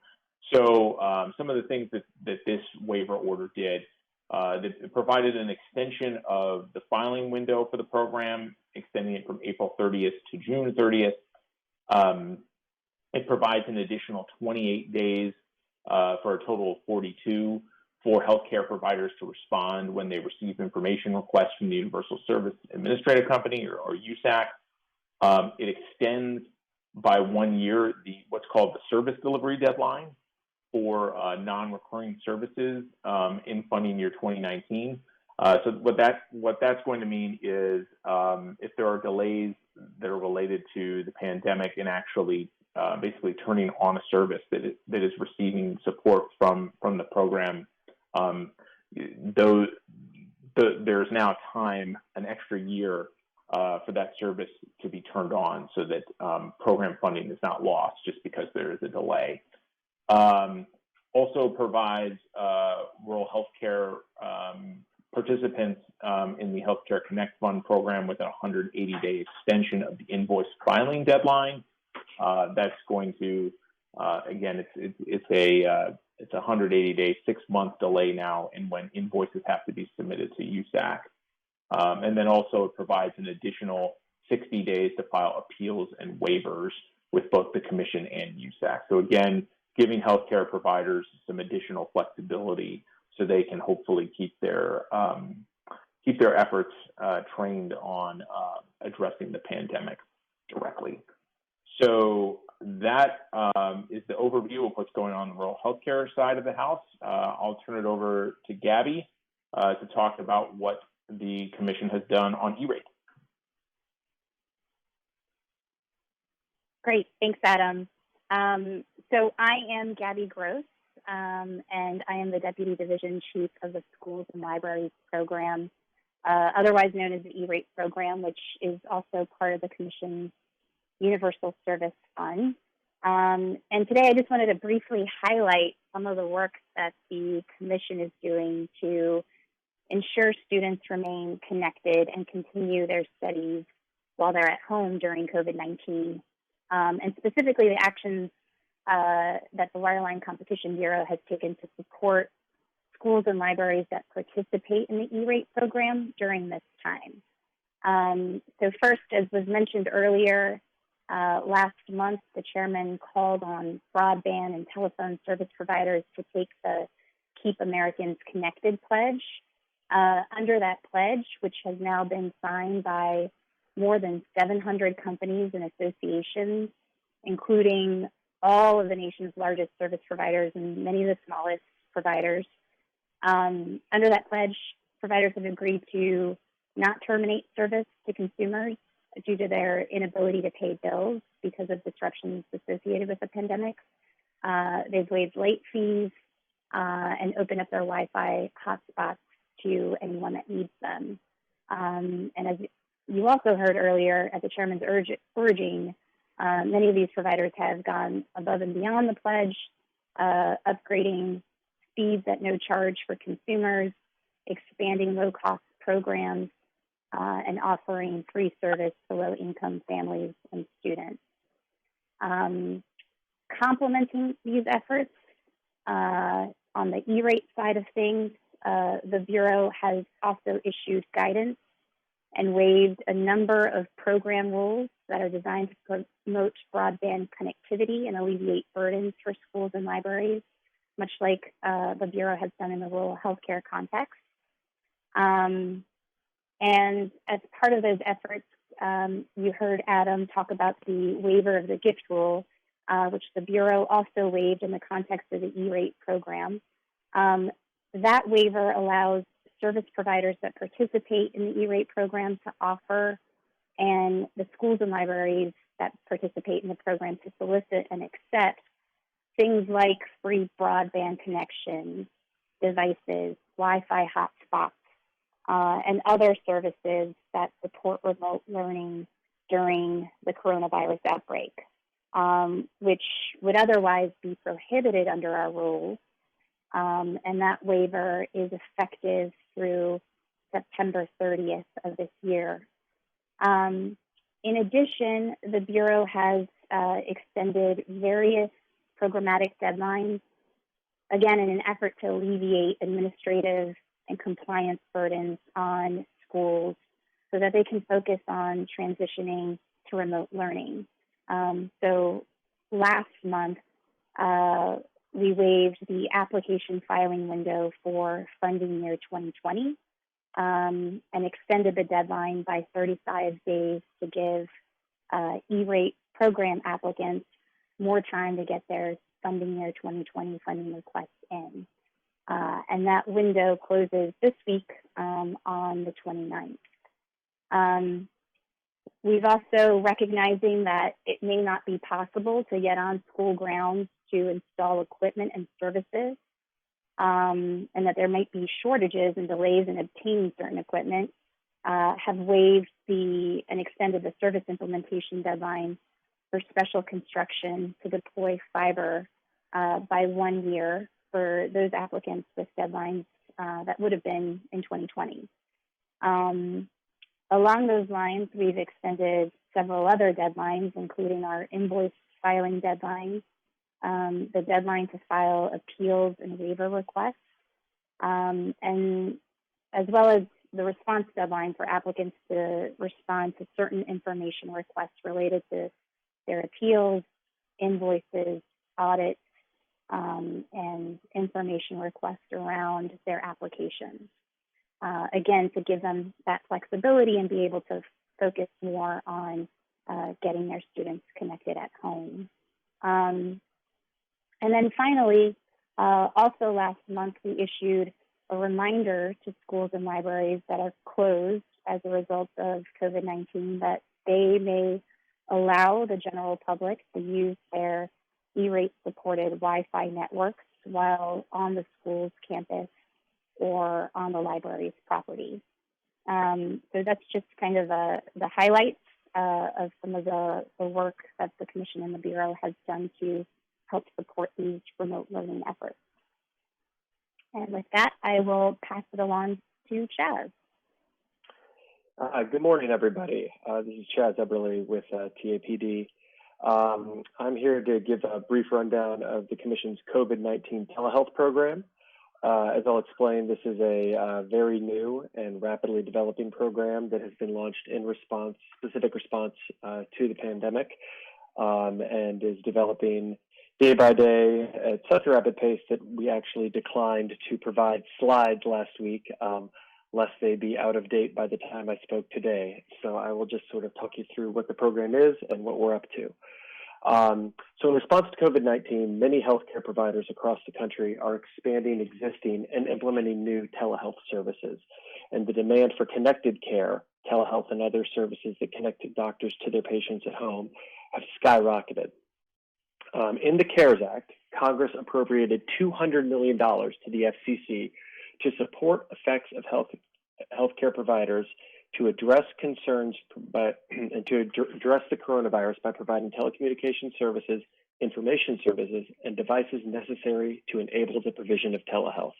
So some of the things that this waiver order did, it provided an extension of the filing window for the program, extending it from April 30th to June 30th. It provides an additional 28 days for a total of 42 for healthcare providers to respond when they receive information requests from the Universal Service Administrative Company or USAC. It extends by 1 year what's called the service delivery deadline for non-recurring services in funding year 2019. So what that's going to mean is if there are delays that are related to the pandemic and actually basically turning on a service that is receiving support from the program, there's now time, an extra year, for that service to be turned on so that program funding is not lost just because there is a delay. Also provides rural healthcare participants in the Healthcare Connect Fund program with a 180-day extension of the invoice filing deadline. That's going to, again, it's a 180-day, 6-month delay now in when invoices have to be submitted to USAC. And then also it provides an additional 60 days to file appeals and waivers with both the Commission and USAC. So again, giving healthcare providers some additional flexibility so they can hopefully keep their efforts trained on addressing the pandemic directly. So that is the overview of what's going on the rural healthcare side of the house. I'll turn it over to Gabby to talk about what the Commission has done on E-rate. Great, thanks, Adam. So I am Gabby Gross, and I am the Deputy Division Chief of the Schools and Libraries Program, otherwise known as the E-rate program, which is also part of the Commission's Universal Service Fund. And today I just wanted to briefly highlight some of the work that the Commission is doing to ensure students remain connected and continue their studies while they're at home during COVID-19. And specifically the actions that the Wireline Competition Bureau has taken to support schools and libraries that participate in the E-rate program during this time. So first, as was mentioned earlier, last month, the chairman called on broadband and telephone service providers to take the Keep Americans Connected pledge. Under that pledge, which has now been signed by more than 700 companies and associations, including all of the nation's largest service providers and many of the smallest providers. Under that pledge, providers have agreed to not terminate service to consumers due to their inability to pay bills because of disruptions associated with the pandemic. They've waived late fees and opened up their Wi-Fi hotspots to anyone that needs them. And as you also heard earlier, at the chairman's urging, many of these providers have gone above and beyond the pledge, upgrading speeds at no charge for consumers, expanding low-cost programs, and offering free service to low-income families and students. Complementing these efforts, on the E-rate side of things, the Bureau has also issued guidance and waived a number of program rules that are designed to promote broadband connectivity and alleviate burdens for schools and libraries, much like the Bureau has done in the rural healthcare context. And as part of those efforts, you heard Adam talk about the waiver of the gift rule, which the Bureau also waived in the context of the E-rate program. That waiver allows service providers that participate in the E-rate program to offer, and the schools and libraries that participate in the program to solicit and accept things like free broadband connections, devices, Wi-Fi hotspots, and other services that support remote learning during the coronavirus outbreak, which would otherwise be prohibited under our rules. And that waiver is effective through September 30th of this year. In addition, the Bureau has extended various programmatic deadlines, again, in an effort to alleviate administrative and compliance burdens on schools so that they can focus on transitioning to remote learning. So last month, we waived the application filing window for funding year 2020 and extended the deadline by 35 days to give E-rate program applicants more time to get their funding year 2020 funding requests in. And that window closes this week on the 29th. We've also recognizing that it may not be possible to get on school grounds to install equipment and services, and that there might be shortages and delays in obtaining certain equipment, have waived and extended the service implementation deadline for special construction to deploy fiber by 1 year for those applicants with deadlines that would have been in 2020. Along those lines, we've extended several other deadlines, including our invoice filing deadline, the deadline to file appeals and waiver requests, and as well as the response deadline for applicants to respond to certain information requests related to their appeals, invoices, audits, and information requests around their applications. Again, to give them that flexibility and be able to focus more on getting their students connected at home. And then finally, also last month, we issued a reminder to schools and libraries that are closed as a result of COVID-19 that they may allow the general public to use their E-rate supported Wi-Fi networks while on the school's campus or on the library's property. So that's just kind of the highlights of some of the work that the Commission and the Bureau has done to help support these remote learning efforts. And with that, I will pass it along to Chaz. Good morning, everybody. This is Chaz Eberly with TAPD. I'm here to give a brief rundown of the Commission's COVID-19 telehealth program. As I'll explain, this is a very new and rapidly developing program that has been launched in specific response to the pandemic, and is developing day by day at such a rapid pace that we actually declined to provide slides last week, lest they be out of date by the time I spoke today. So I will just sort of talk you through what the program is and what we're up to. So in response to COVID-19, many healthcare providers across the country are expanding existing and implementing new telehealth services. And the demand for connected care, telehealth and other services that connect doctors to their patients at home have skyrocketed. In the CARES Act, Congress appropriated $200 million to the FCC to support effects of healthcare providers to address concerns and to address the coronavirus by providing telecommunication services, information services, and devices necessary to enable the provision of telehealth.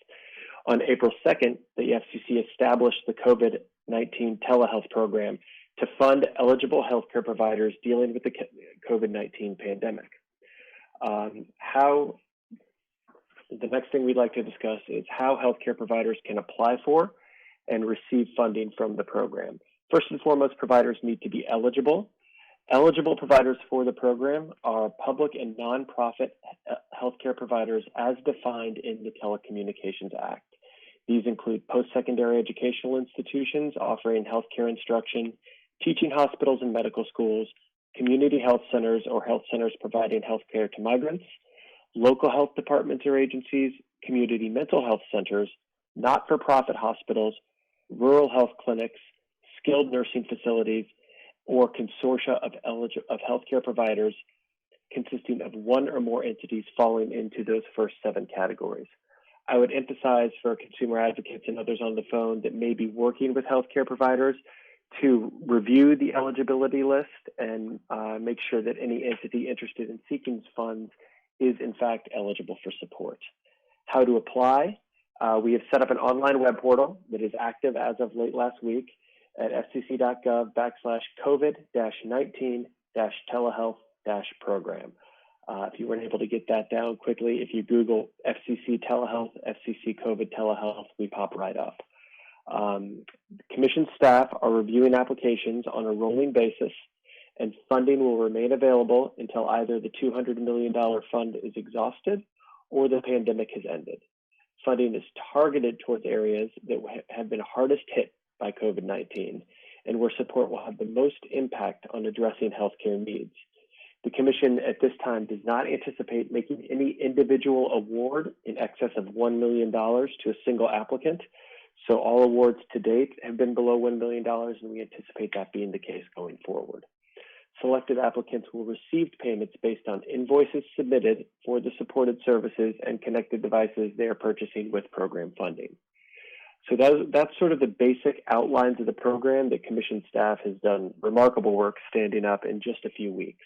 On April 2nd, the FCC established the COVID-19 telehealth program to fund eligible healthcare providers dealing with the COVID-19 pandemic. The next thing we'd like to discuss is how healthcare providers can apply for and receive funding from the program. First and foremost, providers need to be eligible, Eligible providers for the program are public and nonprofit healthcare providers as defined in the Telecommunications Act. These include post-secondary educational institutions offering healthcare instruction, teaching hospitals and medical schools, community health centers or health centers providing healthcare to migrants, local health departments or agencies, community mental health centers, not-for-profit hospitals, rural health clinics, skilled nursing facilities, or consortia of healthcare providers consisting of one or more entities falling into those first 7 categories. I would emphasize for consumer advocates and others on the phone that may be working with healthcare providers to review the eligibility list and make sure that any entity interested in seeking funds is in fact eligible for support. How to apply? We have set up an online web portal that is active as of late last week at fcc.gov/COVID-19-telehealth-program. If you weren't able to get that down quickly, if you Google FCC Telehealth, FCC COVID Telehealth, we pop right up. Commission staff are reviewing applications on a rolling basis, and funding will remain available until either the $200 million fund is exhausted or the pandemic has ended. Funding is targeted towards areas that have been hardest hit by COVID-19 and where support will have the most impact on addressing healthcare needs. The Commission at this time does not anticipate making any individual award in excess of $1 million to a single applicant. So all awards to date have been below $1 million, and we anticipate that being the case going forward. Selected applicants will receive payments based on invoices submitted for the supported services and connected devices they are purchasing with program funding. So that's sort of the basic outlines of the program. The Commission staff has done remarkable work standing up in just a few weeks.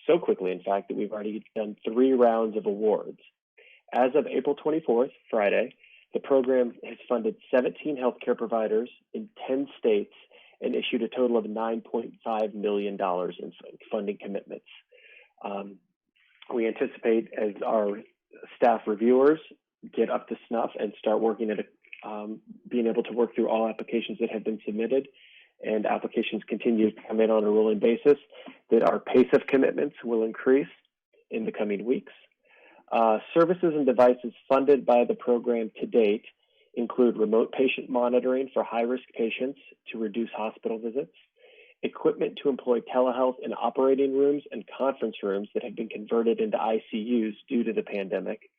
So quickly, in fact, that we've already done 3 rounds of awards. As of April 24th, Friday, the program has funded 17 healthcare providers in 10 states and issued a total of $9.5 million in funding commitments. We anticipate, as our staff reviewers get up to snuff and start working at being able to work through all applications that have been submitted, and applications continue to come in on a rolling basis, that our pace of commitments will increase in the coming weeks. Services and devices funded by the program to date include remote patient monitoring for high-risk patients to reduce hospital visits, equipment to employ telehealth in operating rooms and conference rooms that have been converted into ICUs due to the pandemic,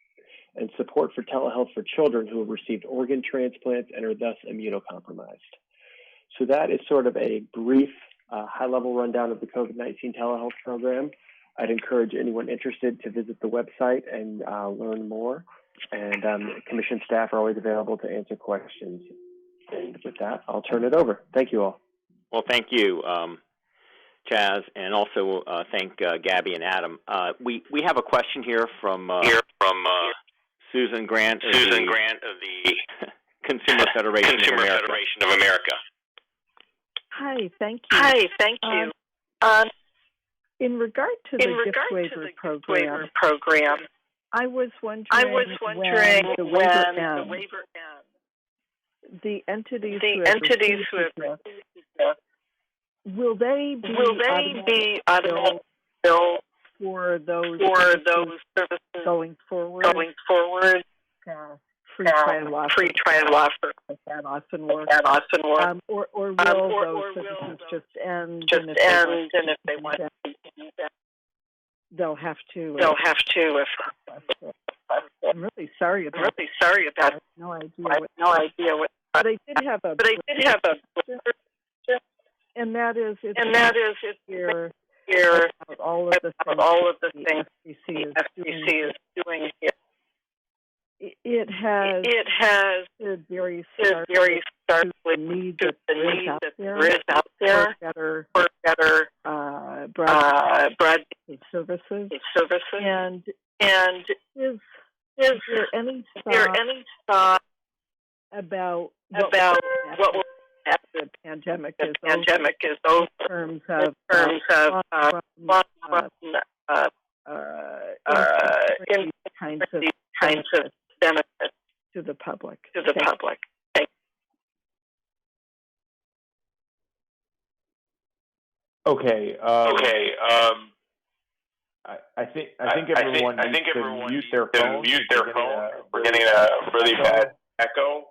and support for telehealth for children who have received organ transplants and are thus immunocompromised. So that is sort of a brief, high-level rundown of the COVID-19 telehealth program. I'd encourage anyone interested to visit the website and learn more. And Commission staff are always available to answer questions. And with that, I'll turn it over. Thank you all. Well, thank you, Chaz, and also thank Gabby and Adam. We have a question here from Susan Grant of the Consumer Federation of America. Hi, thank you. In regard to the gift waiver program, I was wondering when the waiver ends, the entities who have received gifts, will they be automatically billed for those services going forward? Free trial offer. That often works. Or will those services just end? And if they want to use that, they'll have to. I'm really sorry about. I have no idea what. But I did have a. And that is it's here about all of the things the FCC is doing here. It has very starkly the need that there is out there for better broadband services. And is there any thought about what will after the pandemic is over in terms of kinds of benefits to the public. Okay. I think everyone needs to mute their phone. We're getting a really bad echo.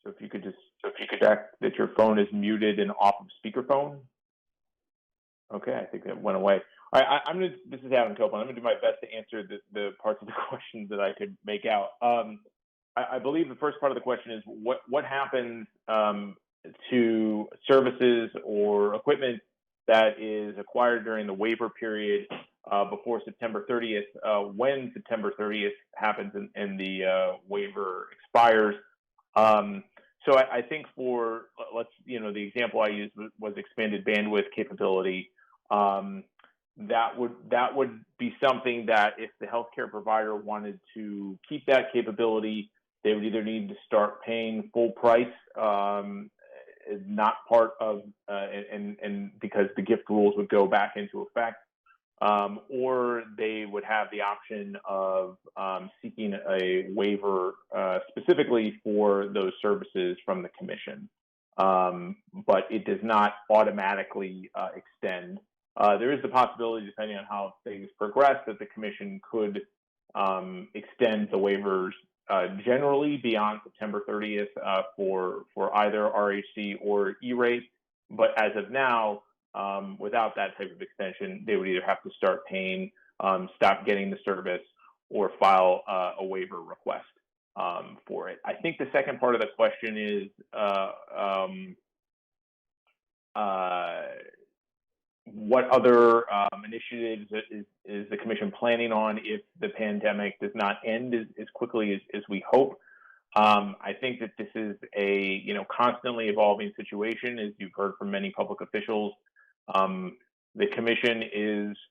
So if you could check that your phone is muted and off of speakerphone. Okay, I think that went away. All right, this is Adam Copeland. I'm gonna do my best to answer the parts of the questions that I could make out. I believe the first part of the question is what happens to services or equipment that is acquired during the waiver period before September 30th, when September 30th happens and the waiver expires. So I think for, the example I used was expanded bandwidth capability. That would be something that if the healthcare provider wanted to keep that capability, they would either need to start paying full price, not part of, and because the gift rules would go back into effect, or they would have the option of seeking a waiver specifically for those services from the commission. But it does not automatically extend. There is the possibility, depending on how things progress, that the commission could extend the waivers generally beyond September 30th for either RHC or E-rate. But as of now, without that type of extension, they would either have to start paying, stop getting the service, or file a waiver request for it. I think the second part of the question is what other initiatives is the commission planning on if the pandemic does not end as quickly as we hope? I think that this is a constantly evolving situation, as you've heard from many public officials. The commission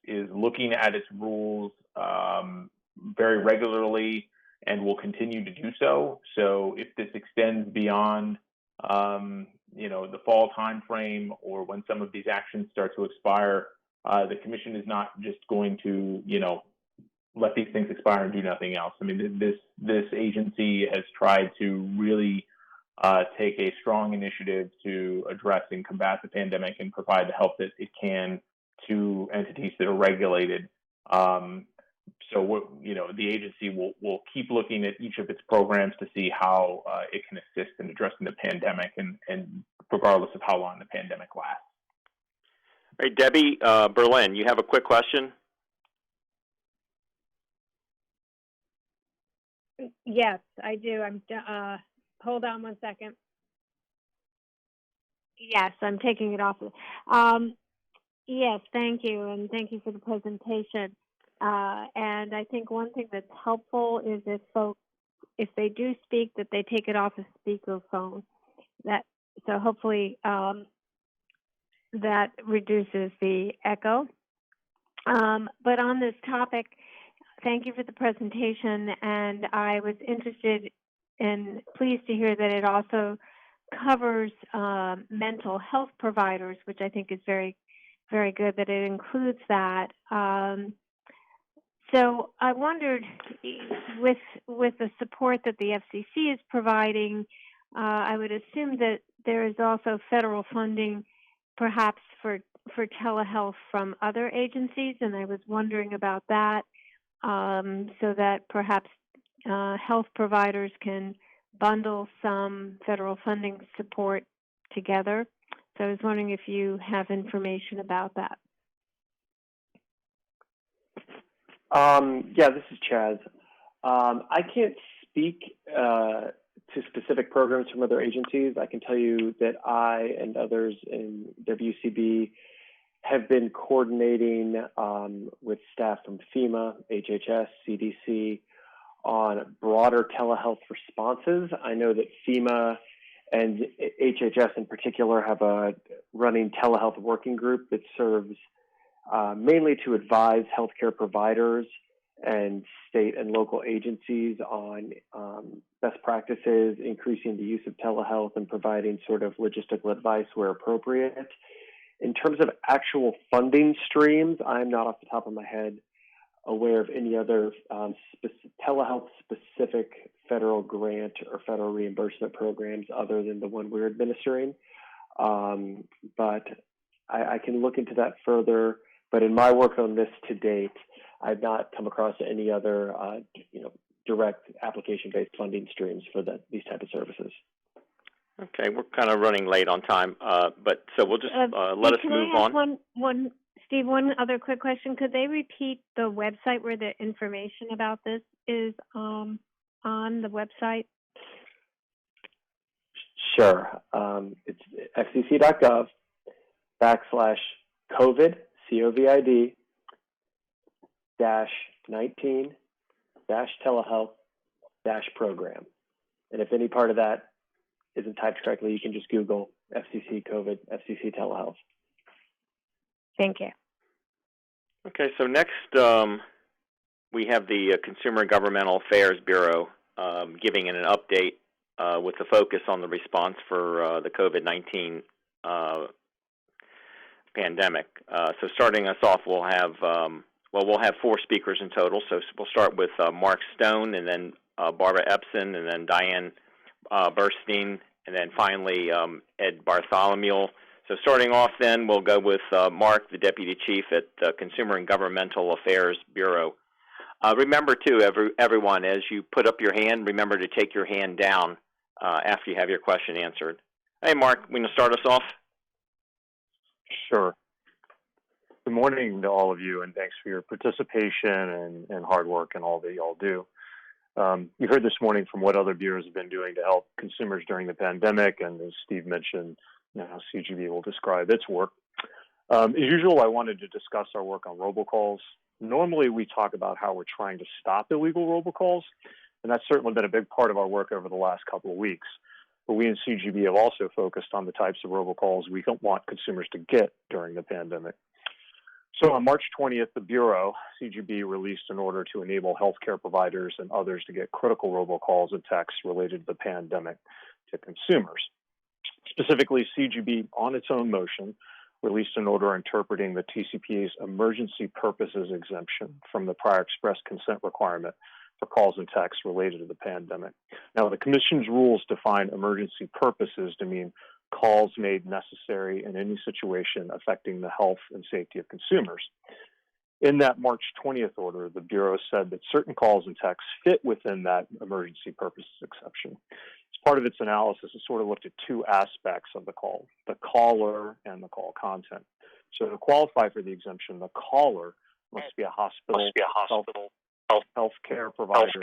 is looking at its rules very regularly and will continue to do so. So if this extends beyond the fall timeframe, or when some of these actions start to expire, the commission is not just going to let these things expire and do nothing else. I mean, this agency has tried to really take a strong initiative to address and combat the pandemic and provide the help that it can to entities that are regulated. So the agency will keep looking at each of its programs to see how it can assist in addressing the pandemic, and regardless of how long the pandemic lasts. All right, Debbie Berlin, you have a quick question? Yes, I do. Hold on one second. Yes, I'm taking it off. Yes, thank you, and thank you for the presentation. And I think one thing that's helpful is if folks, if they do speak, that they take it off of speakerphone. So hopefully that reduces the echo. But on this topic, thank you for the presentation, and I was interested and pleased to hear that it also covers mental health providers, which I think is very, very good that it includes that. So I wondered, with the support that the FCC is providing, I would assume that there is also federal funding, perhaps for telehealth from other agencies, and I was wondering about that, so that perhaps health providers can bundle some federal funding support together. So I was wondering if you have information about that. Yeah, this is Chaz. I can't speak to specific programs from other agencies. I can tell you that I and others in WCB have been coordinating with staff from FEMA, HHS, CDC on broader telehealth responses. I know that FEMA and HHS in particular have a running telehealth working group that serves mainly to advise healthcare providers and state and local agencies on best practices, increasing the use of telehealth, and providing sort of logistical advice where appropriate. In terms of actual funding streams, I'm not off the top of my head aware of any other telehealth-specific federal grant or federal reimbursement programs other than the one we're administering. But I can look into that further, but in my work on this to date, I've not come across any other, direct application-based funding streams for these type of services. Okay, we're kind of running late on time, but so we'll just let us move on. Steve, one other quick question. Could they repeat the website where the information about this is on the website? Sure. It's fcc.gov/COVID, COVID, -19 telehealth program. And if any part of that isn't typed correctly, you can just Google FCC COVID, FCC telehealth. Thank you. Okay, so next we have the Consumer and Governmental Affairs Bureau giving an update with the focus on the response for the COVID-19 pandemic. So starting us off, we'll have 4 speakers in total. So we'll start with Mark Stone, and then Barbara Epson, and then Diane Burstein, and then finally Ed Bartholomew. So starting off then, we'll go with Mark, the Deputy Chief at the Consumer and Governmental Affairs Bureau. Remember, too, everyone, as you put up your hand, remember to take your hand down after you have your question answered. Hey, Mark, want to start us off? Sure. Good morning to all of you, and thanks for your participation and hard work and all that you all do. You heard this morning from what other bureaus have been doing to help consumers during the pandemic, and as Steve mentioned, now CGB will describe its work. As usual, I wanted to discuss our work on robocalls. Normally, we talk about how we're trying to stop illegal robocalls, and that's certainly been a big part of our work over the last couple of weeks. But we in CGB have also focused on the types of robocalls we don't want consumers to get during the pandemic. So on March 20th, the Bureau, CGB, released an order to enable healthcare providers and others to get critical robocalls and texts related to the pandemic to consumers. Specifically, CGB, on its own motion, released an order interpreting the TCPA's emergency purposes exemption from the prior express consent requirement for calls and texts related to the pandemic. Now, the Commission's rules define emergency purposes to mean calls made necessary in any situation affecting the health and safety of consumers. In that March 20th order, the Bureau said that certain calls and texts fit within that emergency purposes exception. As part of its analysis, it sort of looked at 2 aspects of the call, the caller and the call content. So to qualify for the exemption, the caller must be a hospital, healthcare provider,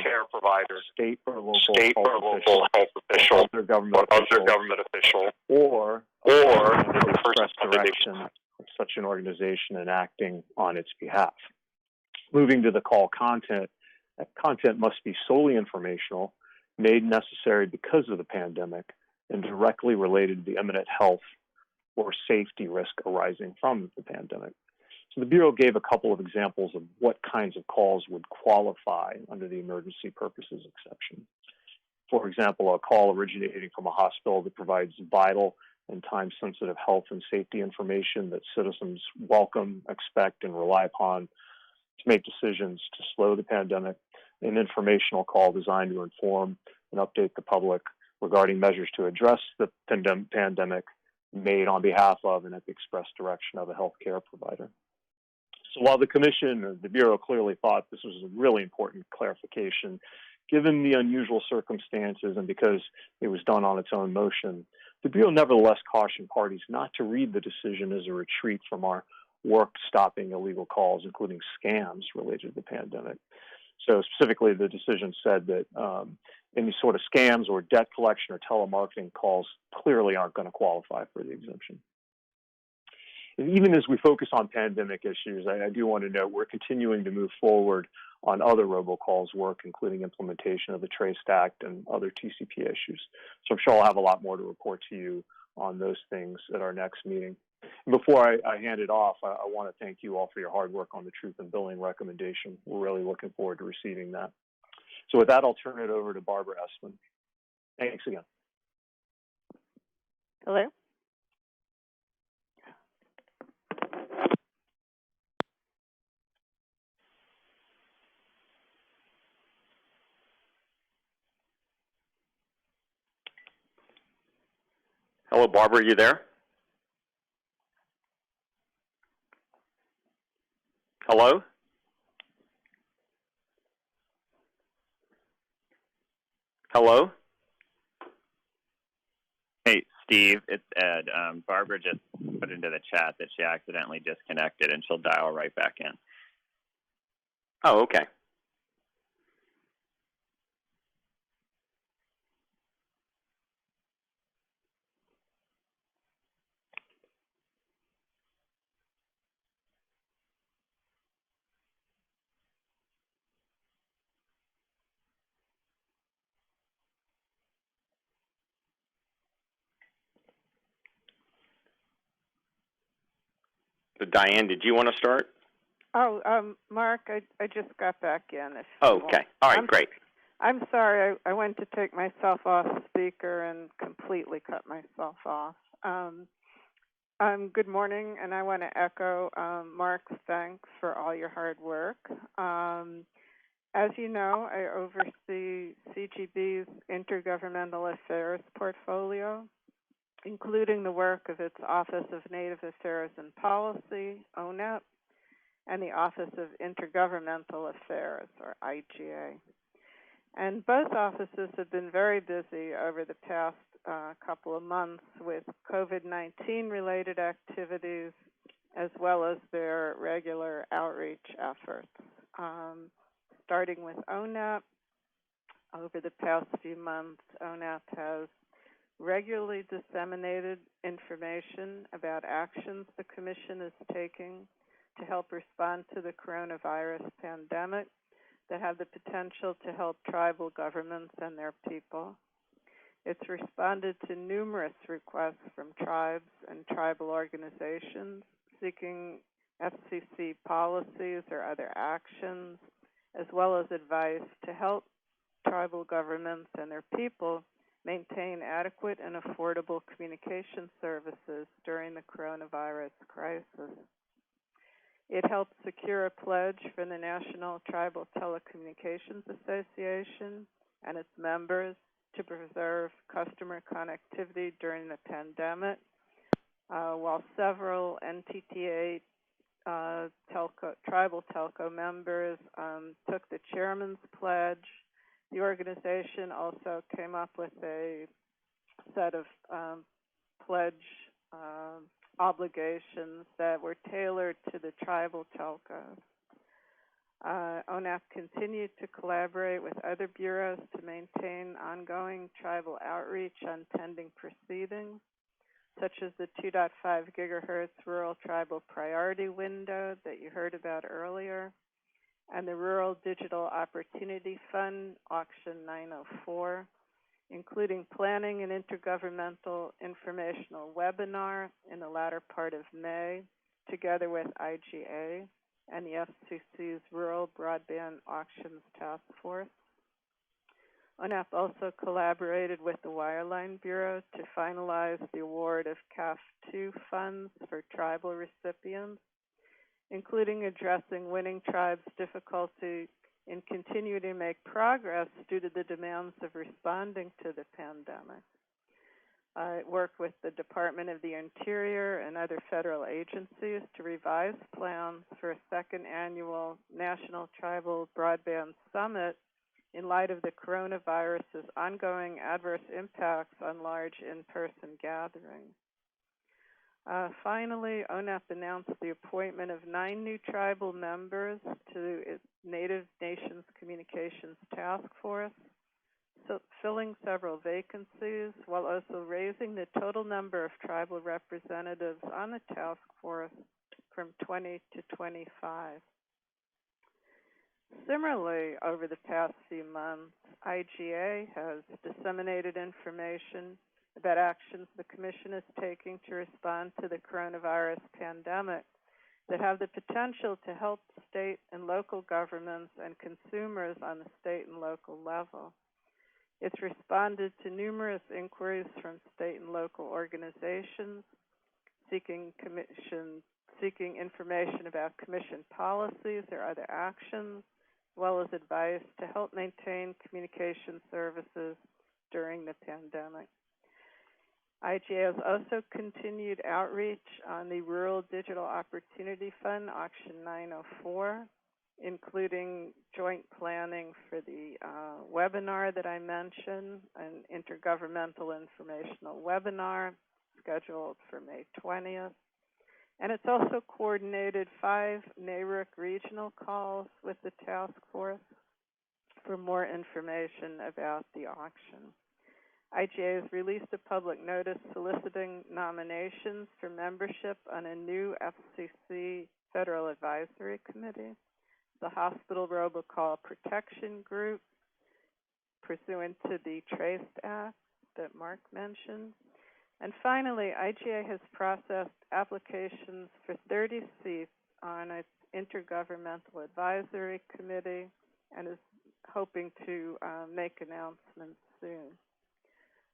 state or local health official, other government official, or express direction of such an organization and acting on its behalf. Moving to the call content, that content must be solely informational, made necessary because of the pandemic, and directly related to the imminent health or safety risk arising from the pandemic. So the Bureau gave a couple of examples of what kinds of calls would qualify under the emergency purposes exception. For example, a call originating from a hospital that provides vital and time-sensitive health and safety information that citizens welcome, expect, and rely upon to make decisions to slow the pandemic. An informational call designed to inform and update the public regarding measures to address the pandemic made on behalf of and at the express direction of a healthcare provider. So while the Commission or the Bureau clearly thought this was a really important clarification, given the unusual circumstances and because it was done on its own motion, the Bureau nevertheless cautioned parties not to read the decision as a retreat from our work stopping illegal calls, including scams related to the pandemic. So specifically, the decision said that any sort of scams or debt collection or telemarketing calls clearly aren't going to qualify for the exemption. And even as we focus on pandemic issues, I do want to note we're continuing to move forward on other robocalls work, including implementation of the Trace Act and other TCP issues. So I'm sure I'll have a lot more to report to you on those things at our next meeting. And before I hand it off, I want to thank you all for your hard work on the Truth in Billing recommendation. We're really looking forward to receiving that. So with that, I'll turn it over to Barbara Essman. Thanks again. Hello? Hello, Barbara, are you there? Hello? Hello? Hey, Steve, it's Ed. Barbara just put into the chat that she accidentally disconnected, and she'll dial right back in. Oh, okay. So Diane, did you want to start? Oh, Mark, I just got back in. Oh, okay. All right, great. I'm sorry. I went to take myself off speaker and completely cut myself off. Good morning, and I want to echo Mark's thanks for all your hard work. As you know, I oversee CGB's intergovernmental affairs portfolio, including the work of its Office of Native Affairs and Policy, ONAP, and the Office of Intergovernmental Affairs, or IGA. And both offices have been very busy over the past couple of months with COVID-19 related activities, as well as their regular outreach efforts. Starting with ONAP, over the past few months, ONAP has regularly disseminated information about actions the Commission is taking to help respond to the coronavirus pandemic that have the potential to help tribal governments and their people. It's responded to numerous requests from tribes and tribal organizations seeking FCC policies or other actions, as well as advice to help tribal governments and their people maintain adequate and affordable communication services during the coronavirus crisis. It helped secure a pledge for the National Tribal Telecommunications Association and its members to preserve customer connectivity during the pandemic, while several NTTA tribal telco members took the chairman's pledge. The organization also came up with a set of pledge obligations that were tailored to the tribal telcos. ONAP continued to collaborate with other bureaus to maintain ongoing tribal outreach on pending proceedings, such as the 2.5 gigahertz Rural Tribal Priority Window that you heard about earlier, and the Rural Digital Opportunity Fund Auction 904, including planning an intergovernmental informational webinar in the latter part of May, together with IGA and the FCC's Rural Broadband Auctions Task Force. ONAP also collaborated with the Wireline Bureau to finalize the award of CAF2 funds for tribal recipients, including addressing winning tribes' difficulty in continuing to make progress due to the demands of responding to the pandemic. I worked with the Department of the Interior and other federal agencies to revise plans for a second annual National Tribal Broadband Summit in light of the coronavirus's ongoing adverse impacts on large in-person gatherings. Finally, ONAP announced the appointment of 9 new tribal members to its Native Nations Communications Task Force, filling several vacancies, while also raising the total number of tribal representatives on the task force from 20 to 25. Similarly, over the past few months, IGA has disseminated information about actions the Commission is taking to respond to the coronavirus pandemic that have the potential to help state and local governments and consumers on the state and local level. It's responded to numerous inquiries from state and local organizations seeking information about Commission policies or other actions, as well as advice to help maintain communication services during the pandemic. IGA has also continued outreach on the Rural Digital Opportunity Fund, Auction 904, including joint planning for the webinar that I mentioned, an intergovernmental informational webinar scheduled for May 20th. And it's also coordinated 5 NARUC regional calls with the task force for more information about the auction. IGA has released a public notice soliciting nominations for membership on a new FCC Federal Advisory Committee, the Hospital Robocall Protection Group, pursuant to the TRACE Act that Mark mentioned. And finally, IGA has processed applications for 30 seats on its Intergovernmental Advisory Committee and is hoping to make announcements soon.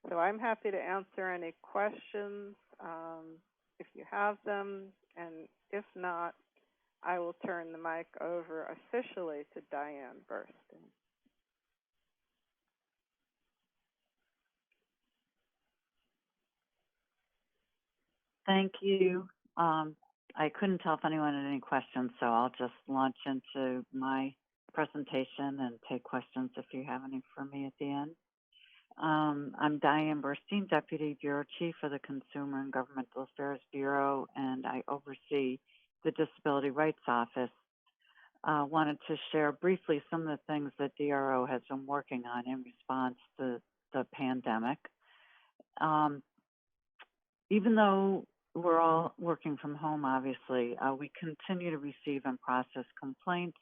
So I'm happy to answer any questions if you have them, and if not, I will turn the mic over officially to Diane Burstyn. Thank you. I couldn't tell if anyone had any questions, so I'll just launch into my presentation and take questions if you have any for me at the end. I'm Diane Burstyn, Deputy Bureau Chief of the Consumer and Governmental Affairs Bureau, and I oversee the Disability Rights Office. Wanted to share briefly some of the things that DRO has been working on in response to the pandemic. Even though we're all working from home, obviously, we continue to receive and process complaints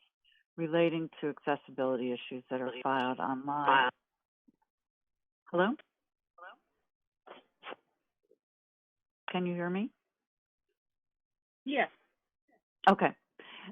relating to accessibility issues that are filed online. Hello? Can you hear me? Yes. Okay.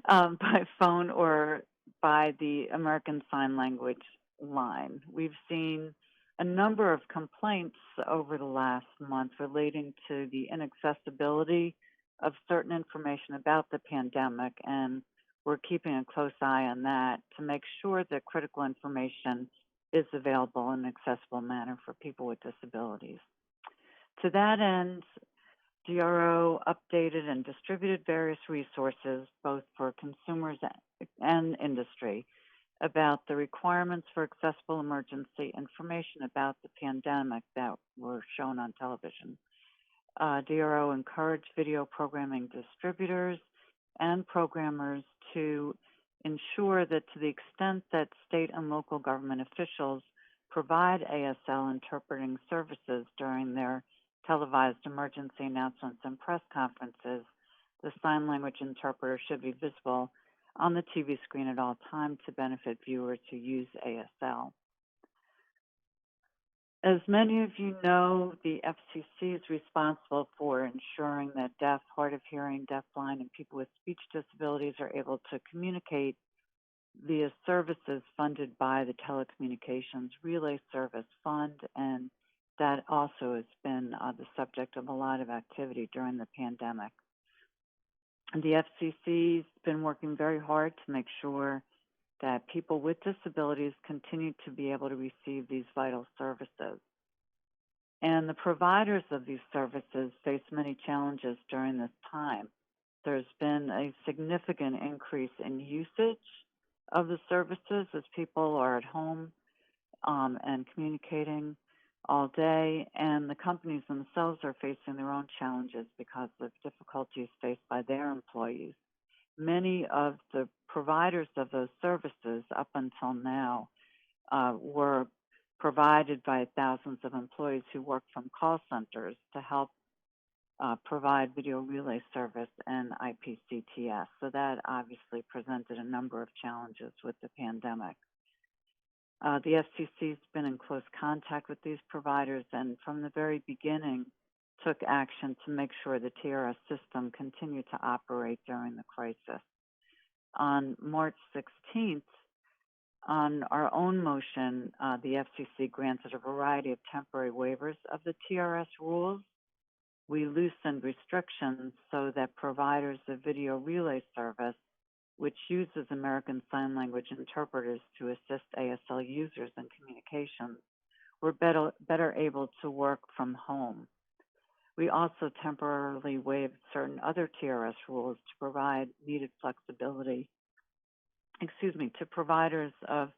By phone or by the American Sign Language line. We've seen a number of complaints over the last month relating to the inaccessibility of certain information about the pandemic, and we're keeping a close eye on that to make sure that critical information is available in an accessible manner for people with disabilities. To that end, DRO updated and distributed various resources, both for consumers and industry, about the requirements for accessible emergency information about the pandemic that were shown on television. DRO encouraged video programming distributors and programmers to ensure that to the extent that state and local government officials provide ASL interpreting services during their televised emergency announcements and press conferences, the sign language interpreter should be visible on the TV screen at all times to benefit viewers who use ASL. As many of you know, the FCC is responsible for ensuring that deaf, hard of hearing, deafblind, and people with speech disabilities are able to communicate via services funded by the Telecommunications Relay Service Fund, and that also has been the subject of a lot of activity during the pandemic. And the FCC's been working very hard to make sure that people with disabilities continue to be able to receive these vital services. And the providers of these services face many challenges during this time. There's been a significant increase in usage of the services as people are at home and communicating all day, and the companies themselves are facing their own challenges because of difficulties faced by their employees. Many of the providers of those services up until now were provided by thousands of employees who work from call centers to help provide video relay service and IPCTS. So that obviously presented a number of challenges with the pandemic. The FCC's been in close contact with these providers and from the very beginning took action to make sure the TRS system continued to operate during the crisis. On March 16th, on our own motion, the FCC granted a variety of temporary waivers of the TRS rules. We loosened restrictions so that providers of video relay service, which uses American Sign Language interpreters to assist ASL users in communications, were better able to work from home. We also temporarily waived certain other TRS rules to provide needed flexibility, to providers of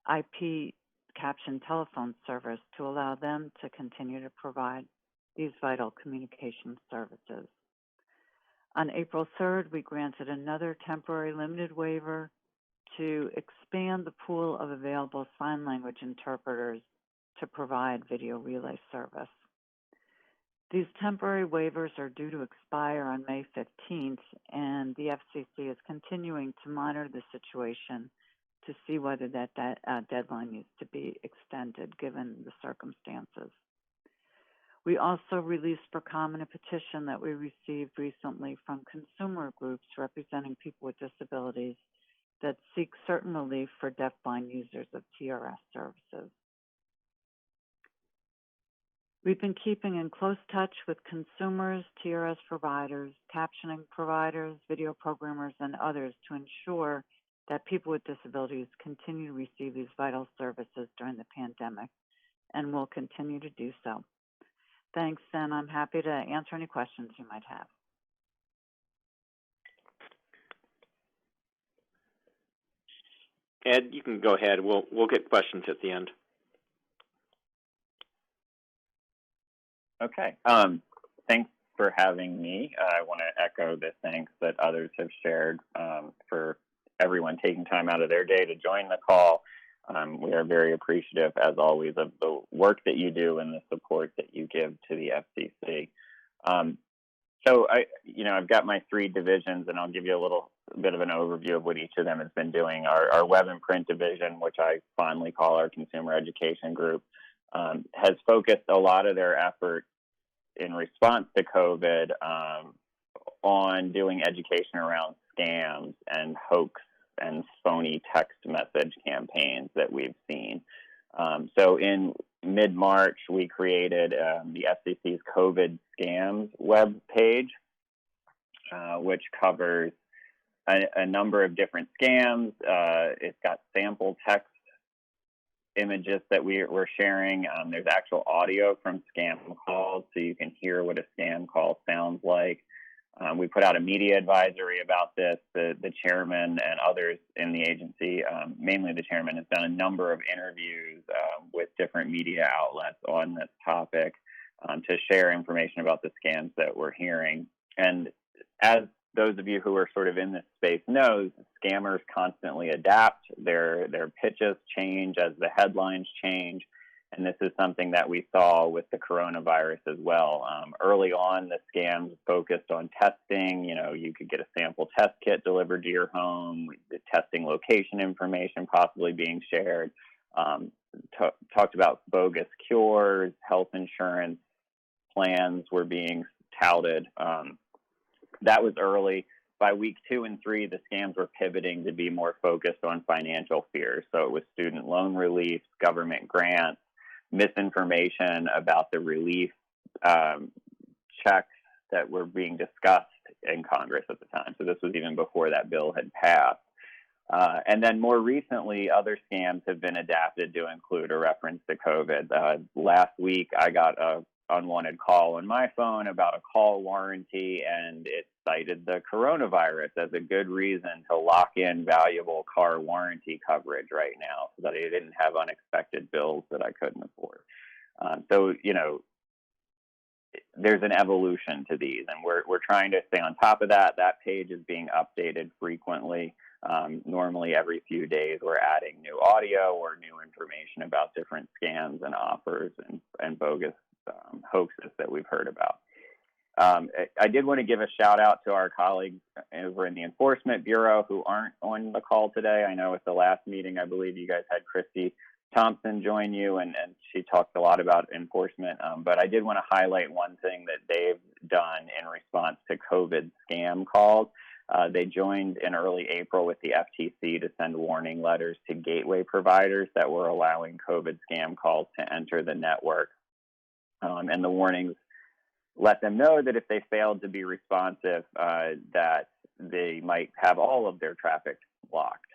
IP caption telephone service to allow them to continue to provide these vital communication services. On April 3rd, we granted another temporary limited waiver to expand the pool of available sign language interpreters to provide video relay service. These temporary waivers are due to expire on May 15th, and the FCC is continuing to monitor the situation to see whether that deadline needs to be extended given the circumstances. We also released for comment a petition that we received recently from consumer groups representing people with disabilities that seek certain relief for deafblind users of TRS services. We've been keeping in close touch with consumers, TRS providers, captioning providers, video programmers, and others to ensure that people with disabilities continue to receive these vital services during the pandemic, and will continue to do so. Thanks, and I'm happy to answer any questions you might have. Ed, you can go ahead. We'll get questions at the end. Okay. Thanks for having me. I want to echo the thanks that others have shared for everyone taking time out of their day to join the call. We are very appreciative, as always, of the work that you do and the support that you give to the FCC. So I've got my three divisions, and I'll give you a little bit of an overview of what each of them has been doing. Our web and print division, which I fondly call our consumer education group, has focused a lot of their effort in response to COVID on doing education around scams and hoax and phony text message campaigns that we've seen. So in mid-March, we created the FCC's COVID scams web page, which covers a number of different scams. It's got sample text images that we're sharing. There's actual audio from scam calls, so you can hear what a scam call sounds like. We put out a media advisory about this. The chairman and others in the agency, mainly the chairman, has done a number of interviews with different media outlets on this topic to share information about the scams that we're hearing. And as those of you who are sort of in this space knows, scammers constantly adapt. Their pitches change as the headlines change. And this is something that we saw with the coronavirus as well. Early on, the scams focused on testing. You could get a sample test kit delivered to your home, the testing location information possibly being shared. Talked about bogus cures, health insurance plans were being touted. That was early. By week 2 and 3, the scams were pivoting to be more focused on financial fears. So it was student loan relief, government grants, misinformation about the relief checks that were being discussed in Congress at the time. So this was even before that bill had passed. And then more recently, other scams have been adapted to include a reference to COVID. Last week, I got a unwanted call on my phone about a call warranty, and it cited the coronavirus as a good reason to lock in valuable car warranty coverage right now so that I didn't have unexpected bills that I couldn't afford. So there's an evolution to these, and we're trying to stay on top of that. That page is being updated frequently. Normally every few days we're adding new audio or new information about different scams and offers and bogus hoaxes that we've heard about. I did want to give a shout out to our colleagues over in the Enforcement Bureau who aren't on the call today. I know at the last meeting, I believe you guys had Christy Thompson join you, and she talked a lot about enforcement. But I did want to highlight one thing that they've done in response to COVID scam calls. They joined in early April with the FTC to send warning letters to gateway providers that were allowing COVID scam calls to enter the network. And the warnings let them know that if they failed to be responsive, that they might have all of their traffic blocked.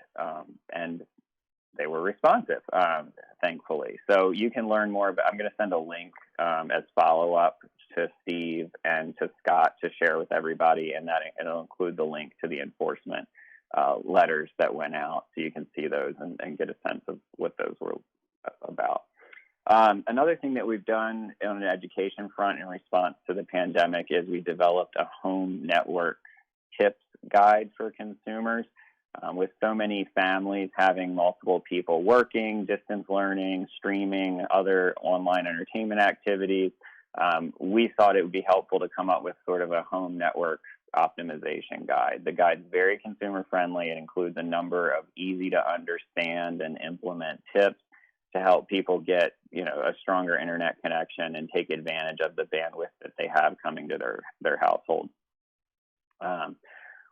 And they were responsive, thankfully. So you can learn more about, I'm going to send a link as follow-up to Steve and to Scott to share with everybody, and that it'll include the link to the enforcement letters that went out, so you can see those and get a sense of what those were about. Another thing that we've done on an education front in response to the pandemic is we developed a home network tips guide for consumers. With so many families having multiple people working, distance learning, streaming, other online entertainment activities, we thought it would be helpful to come up with sort of a home network optimization guide. The guide's very consumer friendly. It includes a number of easy to understand and implement tips to help people get, a stronger internet connection and take advantage of the bandwidth that they have coming to their household.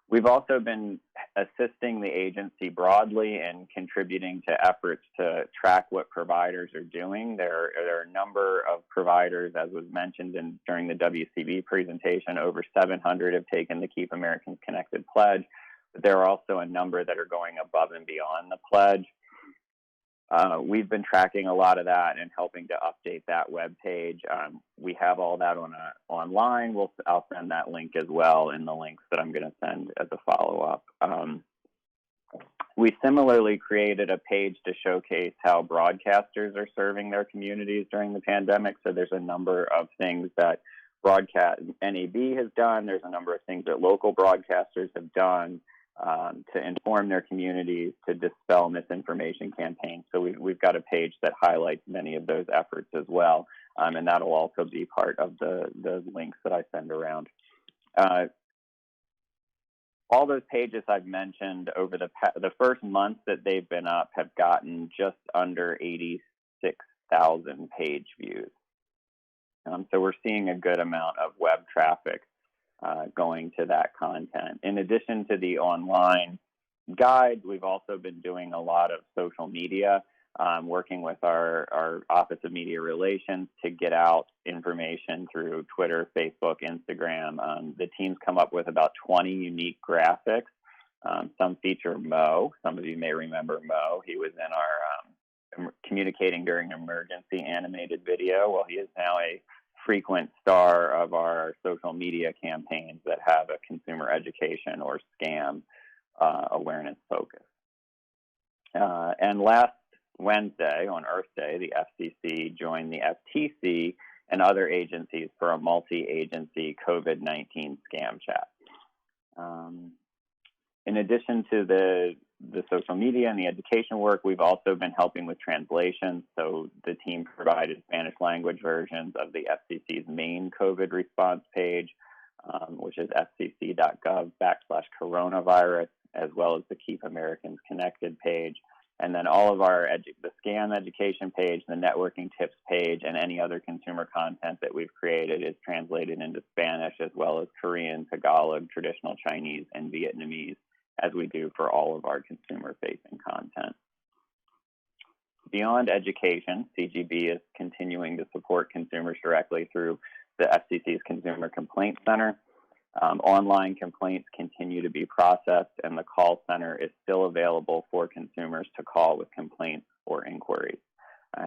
We've also been assisting the agency broadly in contributing to efforts to track what providers are doing. There are a number of providers, as was mentioned during the WCB presentation. Over 700 have taken the Keep Americans Connected pledge, but there are also a number that are going above and beyond the pledge. We've been tracking a lot of that and helping to update that web page. We have all that online. I'll send that link as well in the links that I'm going to send as a follow-up. We similarly created a page to showcase how broadcasters are serving their communities during the pandemic. So there's a number of things that NAB has done. There's a number of things that local broadcasters have done to inform their communities, to dispel misinformation campaigns. So we've got a page that highlights many of those efforts as well, and that'll also be part of the links that I send around. All those pages I've mentioned over the first month that they've been up have gotten just under 86,000 page views. So we're seeing a good amount of web traffic going to that content. In addition to the online guide, we've also been doing a lot of social media, working with our Office of Media Relations to get out information through Twitter, Facebook, Instagram. The team's come up with about 20 unique graphics. Some feature Mo. Some of you may remember Mo. He was in our Communicating During Emergency animated video. Well, he is now a frequent star of our social media campaigns that have a consumer education or scam awareness focus. And last Wednesday, on Earth Day, the FCC joined the FTC and other agencies for a multi-agency COVID-19 scam chat. In addition to the social media and the education work, we've also been helping with translation. So the team provided Spanish language versions of the FCC's main COVID response page, which is fcc.gov/coronavirus, as well as the Keep Americans Connected page. And then all of the SCAN education page, the networking tips page, and any other consumer content that we've created is translated into Spanish, as well as Korean, Tagalog, traditional Chinese, and Vietnamese, as we do for all of our consumer-facing content. Beyond education, CGB is continuing to support consumers directly through the FCC's Consumer Complaint Center. Online complaints continue to be processed, and the call center is still available for consumers to call with complaints or inquiries.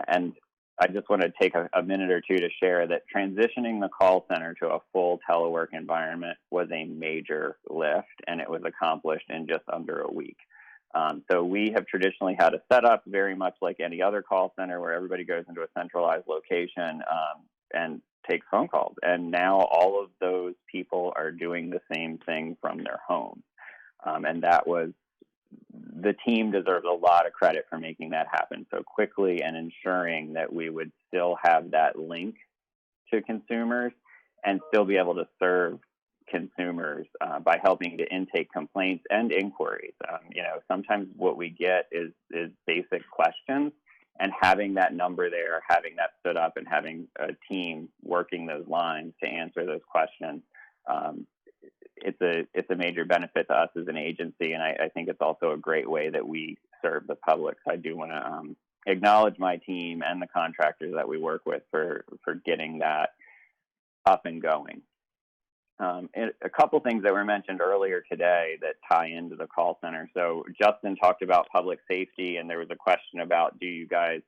And I just want to take a minute or two to share that transitioning the call center to a full telework environment was a major lift, and it was accomplished in just under a week. So we have traditionally had a setup very much like any other call center where everybody goes into a centralized location and takes phone calls. And now all of those people are doing the same thing from their home. And the team deserves a lot of credit for making that happen so quickly and ensuring that we would still have that link to consumers and still be able to serve consumers by helping to intake complaints and inquiries. Sometimes what we get is basic questions, and having that number there, having that stood up, and having a team working those lines to answer those questions, it's a major benefit to us as an agency, and I think it's also a great way that we serve the public. So I do want to acknowledge my team and the contractors that we work with for getting that up and going. A couple things that were mentioned earlier today that tie into the call center. So Justin talked about public safety, and there was a question about, do you guys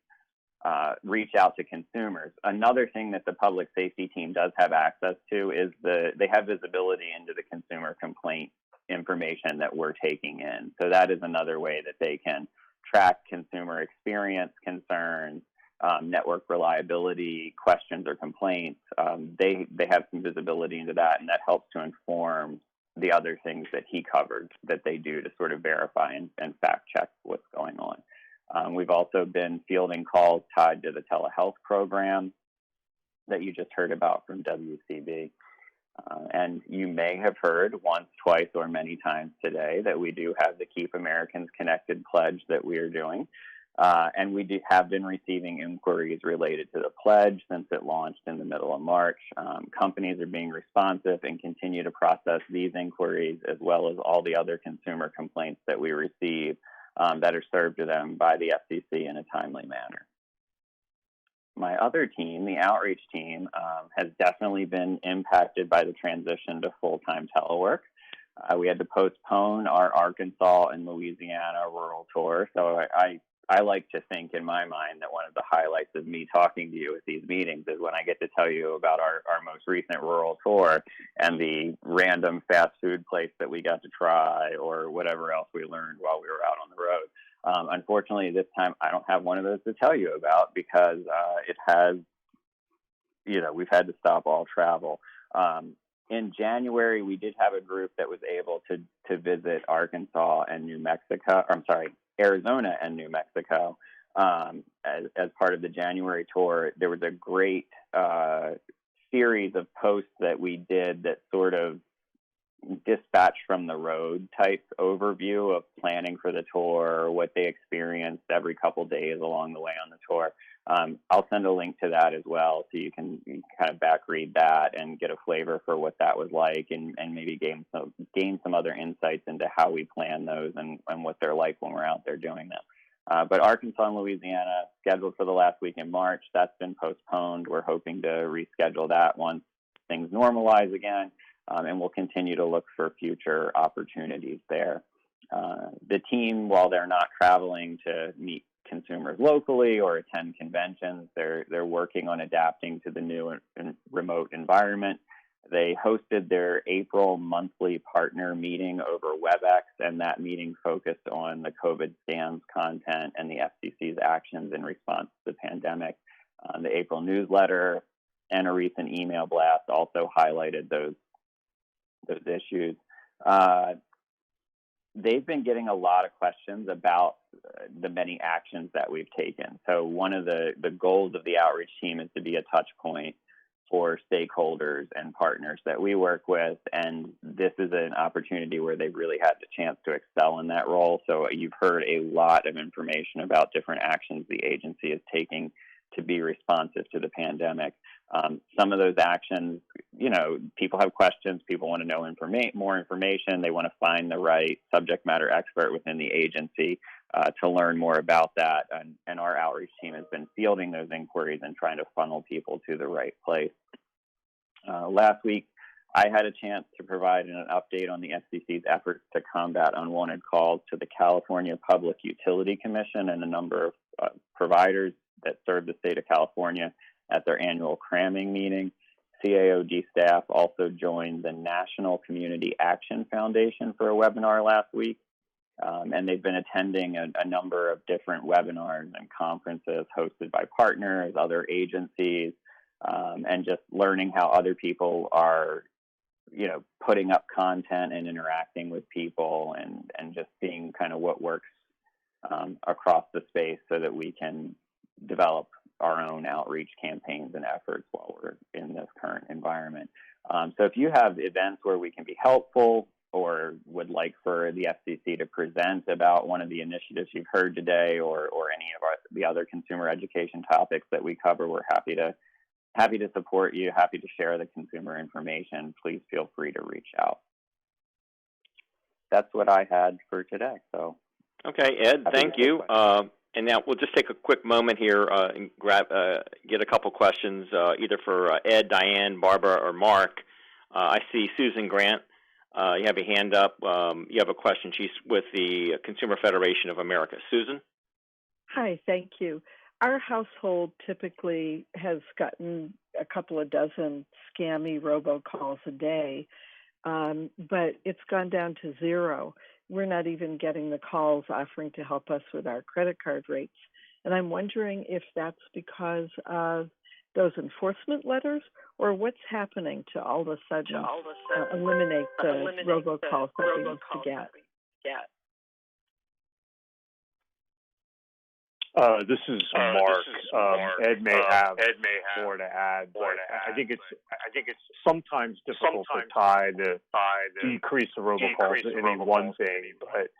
reach out to consumers. Another thing that the public safety team does have access to is they have visibility into the consumer complaint information that we're taking in. So that is another way that they can track consumer experience concerns, network reliability questions or complaints. They have some visibility into that, and that helps to inform the other things that he covered that they do to sort of verify and fact check what's going on. We've also been fielding calls tied to the telehealth program that you just heard about from WCB. And you may have heard once, twice, or many times today that we do have the Keep Americans Connected pledge that we are doing. And we have been receiving inquiries related to the pledge since it launched in the middle of March. Companies are being responsive and continue to process these inquiries as well as all the other consumer complaints that we receive that are served to them by the FCC in a timely manner. My other team, the outreach team, has definitely been impacted by the transition to full-time telework. We had to postpone our Arkansas and Louisiana rural tour. So I like to think in my mind that one of the highlights of me talking to you at these meetings is when I get to tell you about our most recent rural tour and the random fast food place that we got to try or whatever else we learned while we were out on the road. Unfortunately, this time I don't have one of those to tell you about because we've had to stop all travel. In January, we did have a group that was able to visit Arizona and New Mexico as part of the January tour. There was a great series of posts that we did that sort of dispatch from the road type overview of planning for the tour, what they experienced every couple days along the way on the tour. I'll send a link to that as well, so you can kind of back read that and get a flavor for what that was like, and maybe gain some other insights into how we plan those and what they're like when we're out there doing them. But Arkansas and Louisiana scheduled for the last week in March. That's been postponed. We're hoping to reschedule that once things normalize again. And we'll continue to look for future opportunities there. The team, while they're not traveling to meet consumers locally or attend conventions, they're working on adapting to the new and remote environment. They hosted their April monthly partner meeting over WebEx, and that meeting focused on the COVID scams content and the FCC's actions in response to the pandemic. The April newsletter and a recent email blast also highlighted those issues. They've been getting a lot of questions about the many actions that we've taken. So one of the goals of the outreach team is to be a touch point for stakeholders and partners that we work with. And this is an opportunity where they've really had the chance to excel in that role. So you've heard a lot of information about different actions the agency is taking to be responsive to the pandemic. Some of those actions, people have questions, people want to know more information, they want to find the right subject matter expert within the agency to learn more about that. And our outreach team has been fielding those inquiries and trying to funnel people to the right place. Last week, I had a chance to provide an update on the FCC's efforts to combat unwanted calls to the California Public Utility Commission and a number of providers that serve the state of California at their annual cramming meeting. CAOG staff also joined the National Community Action Foundation for a webinar last week. And they've been attending a number of different webinars and conferences hosted by partners, other agencies, and just learning how other people are, putting up content and interacting with people and just seeing kind of what works across the space so that we can develop our own outreach campaigns and efforts while we're in this current environment. So if you have events where we can be helpful or would like for the FCC to present about one of the initiatives you've heard today or any of the other consumer education topics that we cover, we're happy to support you, happy to share the consumer information. Please feel free to reach out. That's what I had for today. So, okay, Ed, thank you. And now we'll just take a quick moment here and get a couple questions, either for Ed, Diane, Barbara, or Mark. I see Susan Grant. You have a hand up. You have a question. She's with the Consumer Federation of America. Susan? Hi, thank you. our household typically has gotten a couple of dozen scammy robocalls a day, but it's gone down to zero. We're not even getting the calls offering to help us with our credit card rates. And I'm wondering if that's because of those enforcement letters, or what's happening to all of a sudden eliminate the robocalls that we used to get. This is Mark. Ed may have more to add, but I think it's sometimes difficult to tie the decrease of robocalls to any one thing, but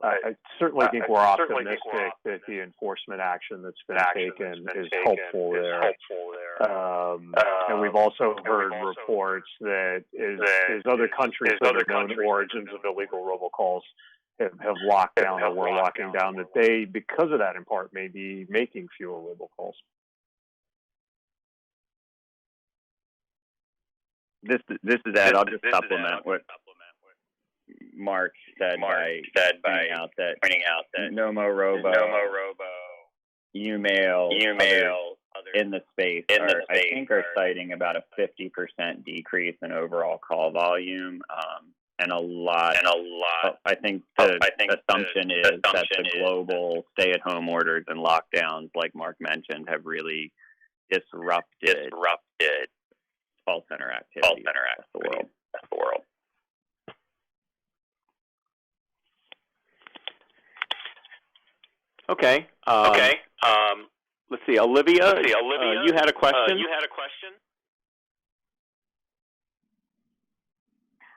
I certainly think we're optimistic that the enforcement action that's been taken is helpful there. And we've also heard reports that as other countries that are known origins of illegal robocalls have locked down or were locking down, that they, because of that in part, may be making fewer robocalls. This is Ed. I'll just supplement what Mark said by pointing out that Nomo Robo, Umail, others in the space I think are citing about a 50% decrease in overall call volume. And a lot. I think the assumption is that the global stay-at-home orders and lockdowns, like Mark mentioned, have really disrupted call center activity across the world. Okay. Let's see, Olivia. You had a question.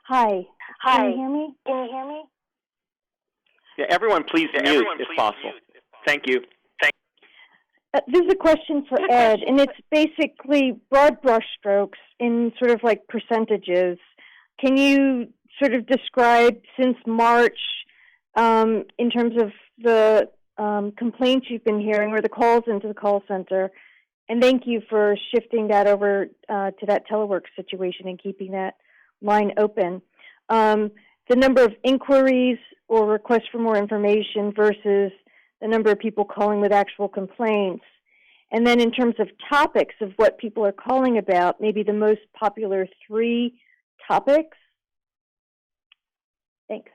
Hi. Can you hear me? Yeah, everyone, please mute if possible. Thank you. This is a question for Ed, and it's basically broad brushstrokes in sort of like percentages. Can you sort of describe since March, in terms of the complaints you've been hearing or the calls into the call center? And thank you for shifting that over to that telework situation and keeping that line open. The number of inquiries or requests for more information versus the number of people calling with actual complaints. And then in terms of topics of what people are calling about, maybe the most popular 3 topics. Thanks.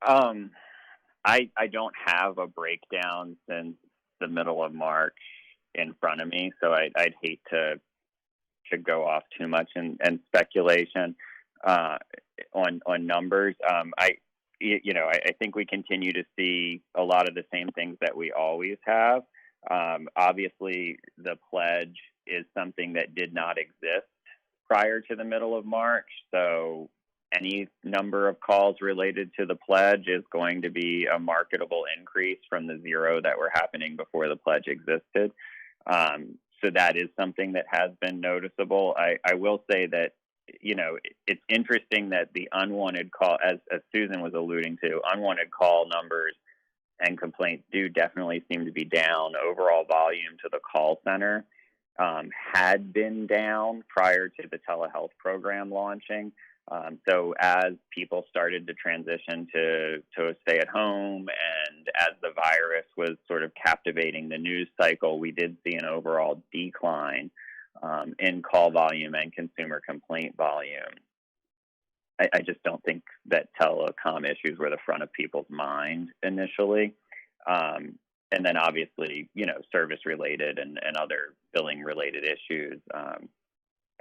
I don't have a breakdown since the middle of March in front of me, so I'd hate to go off too much and speculation on numbers. I think we continue to see a lot of the same things that we always have. Obviously, the pledge is something that did not exist prior to the middle of March, so any number of calls related to the pledge is going to be a marketable increase from the 0 that were happening before the pledge existed. So that is something that has been noticeable. I will say that, it's interesting that the unwanted call, as Susan was alluding to, unwanted call numbers and complaints do definitely seem to be down. Overall volume to the call center had been down prior to the telehealth program launching. So as people started to transition to stay at home and as the virus was sort of captivating the news cycle, we did see an overall decline in call volume and consumer complaint volume. I just don't think that telecom issues were the front of people's mind initially. And then obviously, service related and other billing related issues,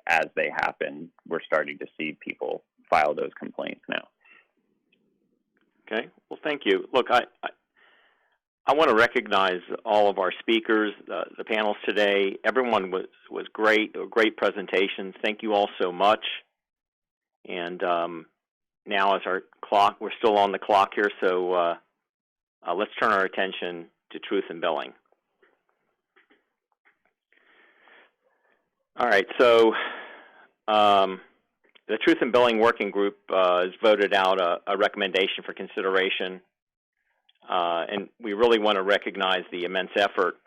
as they happen, we're starting to see people file those complaints now. Okay. Well, thank you. Look, I want to recognize all of our speakers, the panels today. Everyone was great, great presentations. Thank you all so much. And now as our clock, we're still on the clock here, so let's turn our attention to truth in billing. All right, so the Truth in Billing Working Group has voted out a recommendation for consideration, and we really want to recognize the immense effort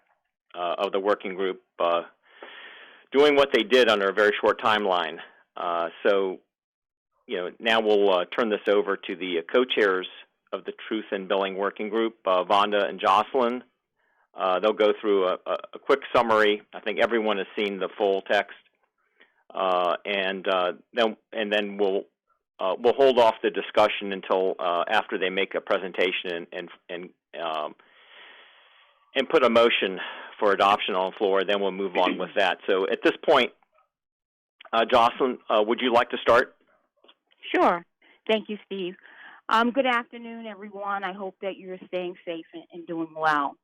of the working group doing what they did under a very short timeline. So, now we'll turn this over to the co-chairs of the Truth in Billing Working Group, Vonda and Jocelyn. They'll go through a quick summary. I think everyone has seen the full text, and then we'll hold off the discussion until after they make a presentation and put a motion for adoption on the floor. Then we'll move on with that. So at this point, Jocelyn, would you like to start? Sure. Thank you, Steve. Good afternoon, everyone. I hope that you're staying safe and doing well.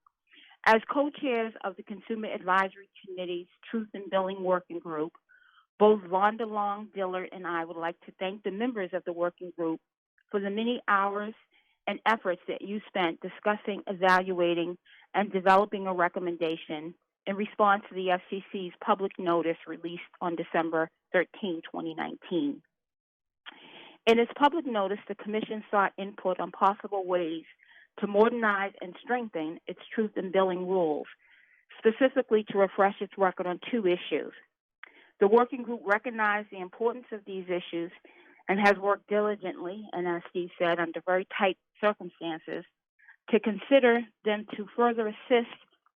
As co-chairs of the Consumer Advisory Committee's Truth in Billing Working Group, both Rhonda Long Dillard and I would like to thank the members of the working group for the many hours and efforts that you spent discussing, evaluating, and developing a recommendation in response to the FCC's public notice released on December 13, 2019. In its public notice, the Commission sought input on possible ways to modernize and strengthen its truth in billing rules, specifically to refresh its record on two issues. The working group recognized the importance of these issues and has worked diligently, and as Steve said, under very tight circumstances, to consider them to further assist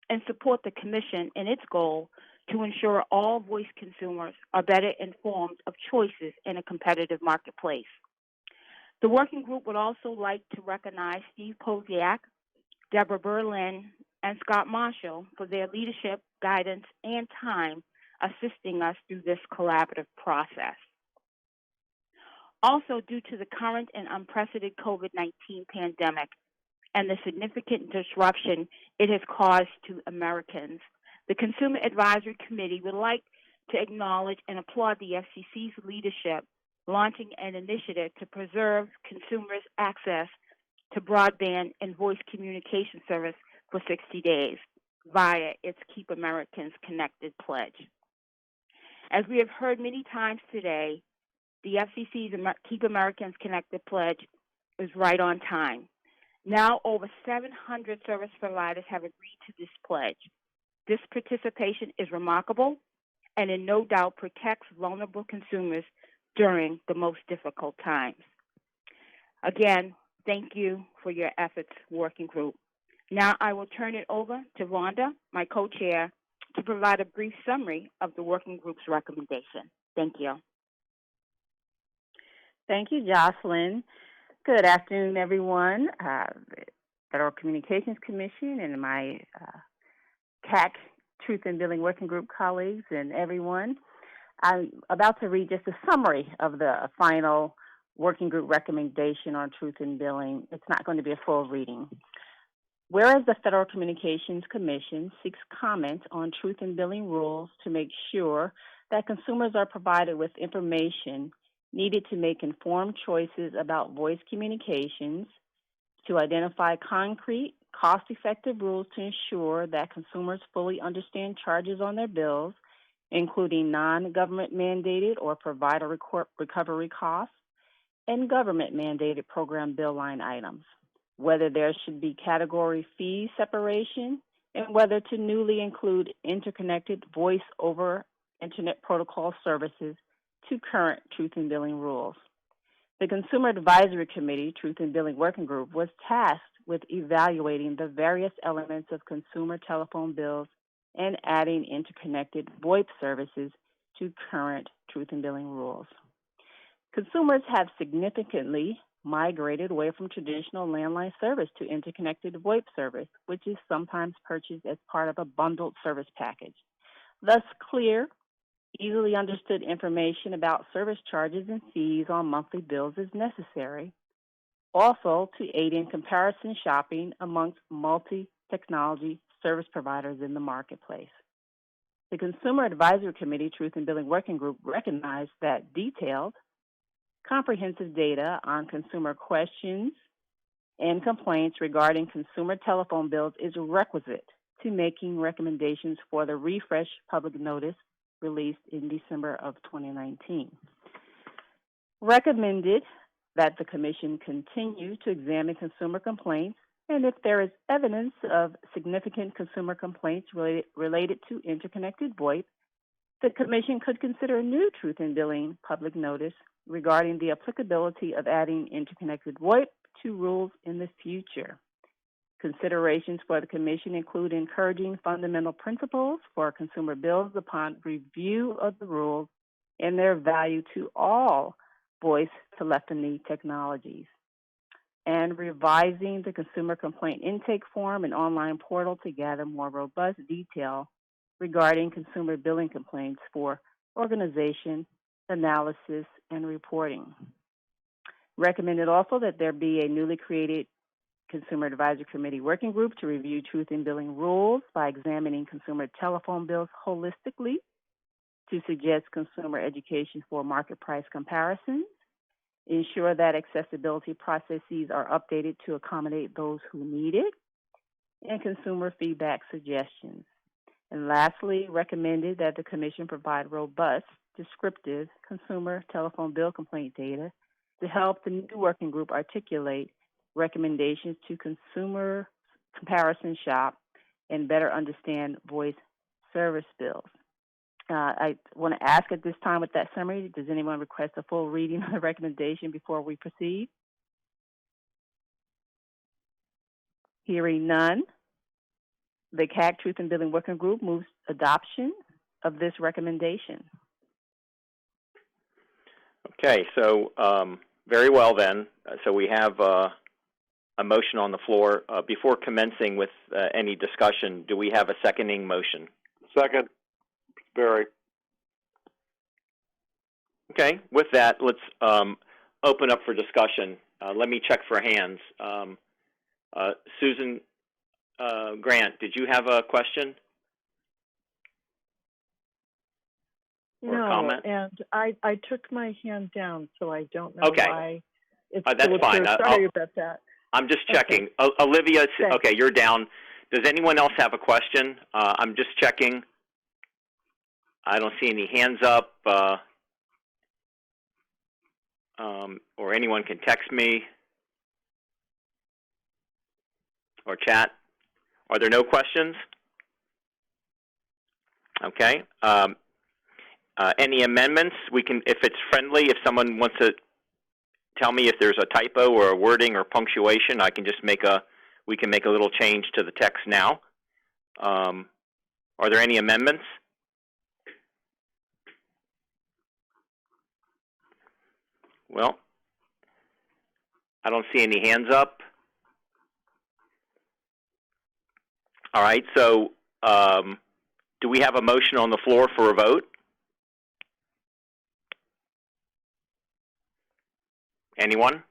and support the Commission in its goal to ensure all voice consumers are better informed of choices in a competitive marketplace. The working group would also like to recognize Steve Poziak, Deborah Berlin, and Scott Marshall for their leadership, guidance, and time assisting us through this collaborative process. Also, due to the current and unprecedented COVID-19 pandemic and the significant disruption it has caused to Americans, the Consumer Advisory Committee would like to acknowledge and applaud the FCC's leadership launching an initiative to preserve consumers' access to broadband and voice communication service for 60 days via its Keep Americans Connected pledge. As we have heard many times today, the FCC's Keep Americans Connected pledge is right on time. Now over 700 service providers have agreed to this pledge. This participation is remarkable and in no doubt protects vulnerable consumers during the most difficult times. Again, thank you for your efforts, working group. Now I will turn it over to Rhonda, my co-chair, to provide a brief summary of the working group's recommendation. Thank you. Thank you, Jocelyn. Good afternoon, everyone. Federal Communications Commission and my CAC Truth in Billing Working Group colleagues and everyone. I'm about to read just a summary of the final working group recommendation on truth in billing. It's not going to be a full reading. Whereas the Federal Communications Commission seeks comment on truth in billing rules to make sure that consumers are provided with information needed to make informed choices about voice communications, to identify concrete, cost-effective rules to ensure that consumers fully understand charges on their bills, including non-government mandated or provider recovery costs, and government-mandated program bill line items, whether there should be category fee separation, and whether to newly include interconnected voice over Internet Protocol services to current truth in billing rules. The Consumer Advisory Committee, Truth in Billing Working Group, was tasked with evaluating the various elements of consumer telephone bills and adding interconnected VoIP services to current truth in billing rules. Consumers have significantly migrated away from traditional landline service to interconnected VoIP service, which is sometimes purchased as part of a bundled service package. Thus, clear, easily understood information about service charges and fees on monthly bills is necessary. Also, to aid in comparison shopping amongst multi-technology service providers in the marketplace. The Consumer Advisory Committee Truth in Billing Working Group recognized that detailed, comprehensive data on consumer questions and complaints regarding consumer telephone bills is requisite to making recommendations for the refreshed public notice released in December of 2019. Recommended that the Commission continue to examine consumer complaints, and if there is evidence of significant consumer complaints related to interconnected VoIP, the Commission could consider a new truth in billing public notice regarding the applicability of adding interconnected VoIP to rules in the future. Considerations for the Commission include encouraging fundamental principles for consumer bills upon review of the rules and their value to all voice telephony technologies, and revising the consumer complaint intake form and online portal to gather more robust detail regarding consumer billing complaints for organization, analysis, and reporting. Recommended also that there be a newly created Consumer Advisory Committee working group to review truth in billing rules by examining consumer telephone bills holistically to suggest consumer education for market price comparisons, ensure that accessibility processes are updated to accommodate those who need it, and consumer feedback suggestions. And lastly, recommended that the Commission provide robust, descriptive consumer telephone bill complaint data to help the new working group articulate recommendations to consumer comparison shop and better understand voice service bills. I want to ask at this time with that summary, does anyone request a full reading of the recommendation before we proceed? Hearing none, the CAC Truth in Billing Working Group moves adoption of this recommendation. Okay, so very well then. So we have a motion on the floor. Before commencing with any discussion, do we have a seconding motion? Second. Barry. Okay, with that, let's open up for discussion. Let me check for hands. Susan Grant, did you have a question? Or no, comment? And I took my hand down, so I don't know why it's that's fine. Sorry about that. I'm just checking. Okay. Olivia, okay, you're down. Does anyone else have a question? I'm just checking. I don't see any hands up, or anyone can text me or chat. Are there no questions? Okay. Any amendments? We can, if it's friendly, if someone wants to tell me if there's a typo or a wording or punctuation, I can just we can make a little change to the text now. Are there any amendments? Well, I don't see any hands up. All right, so do we have a motion on the floor for a vote? Anyone?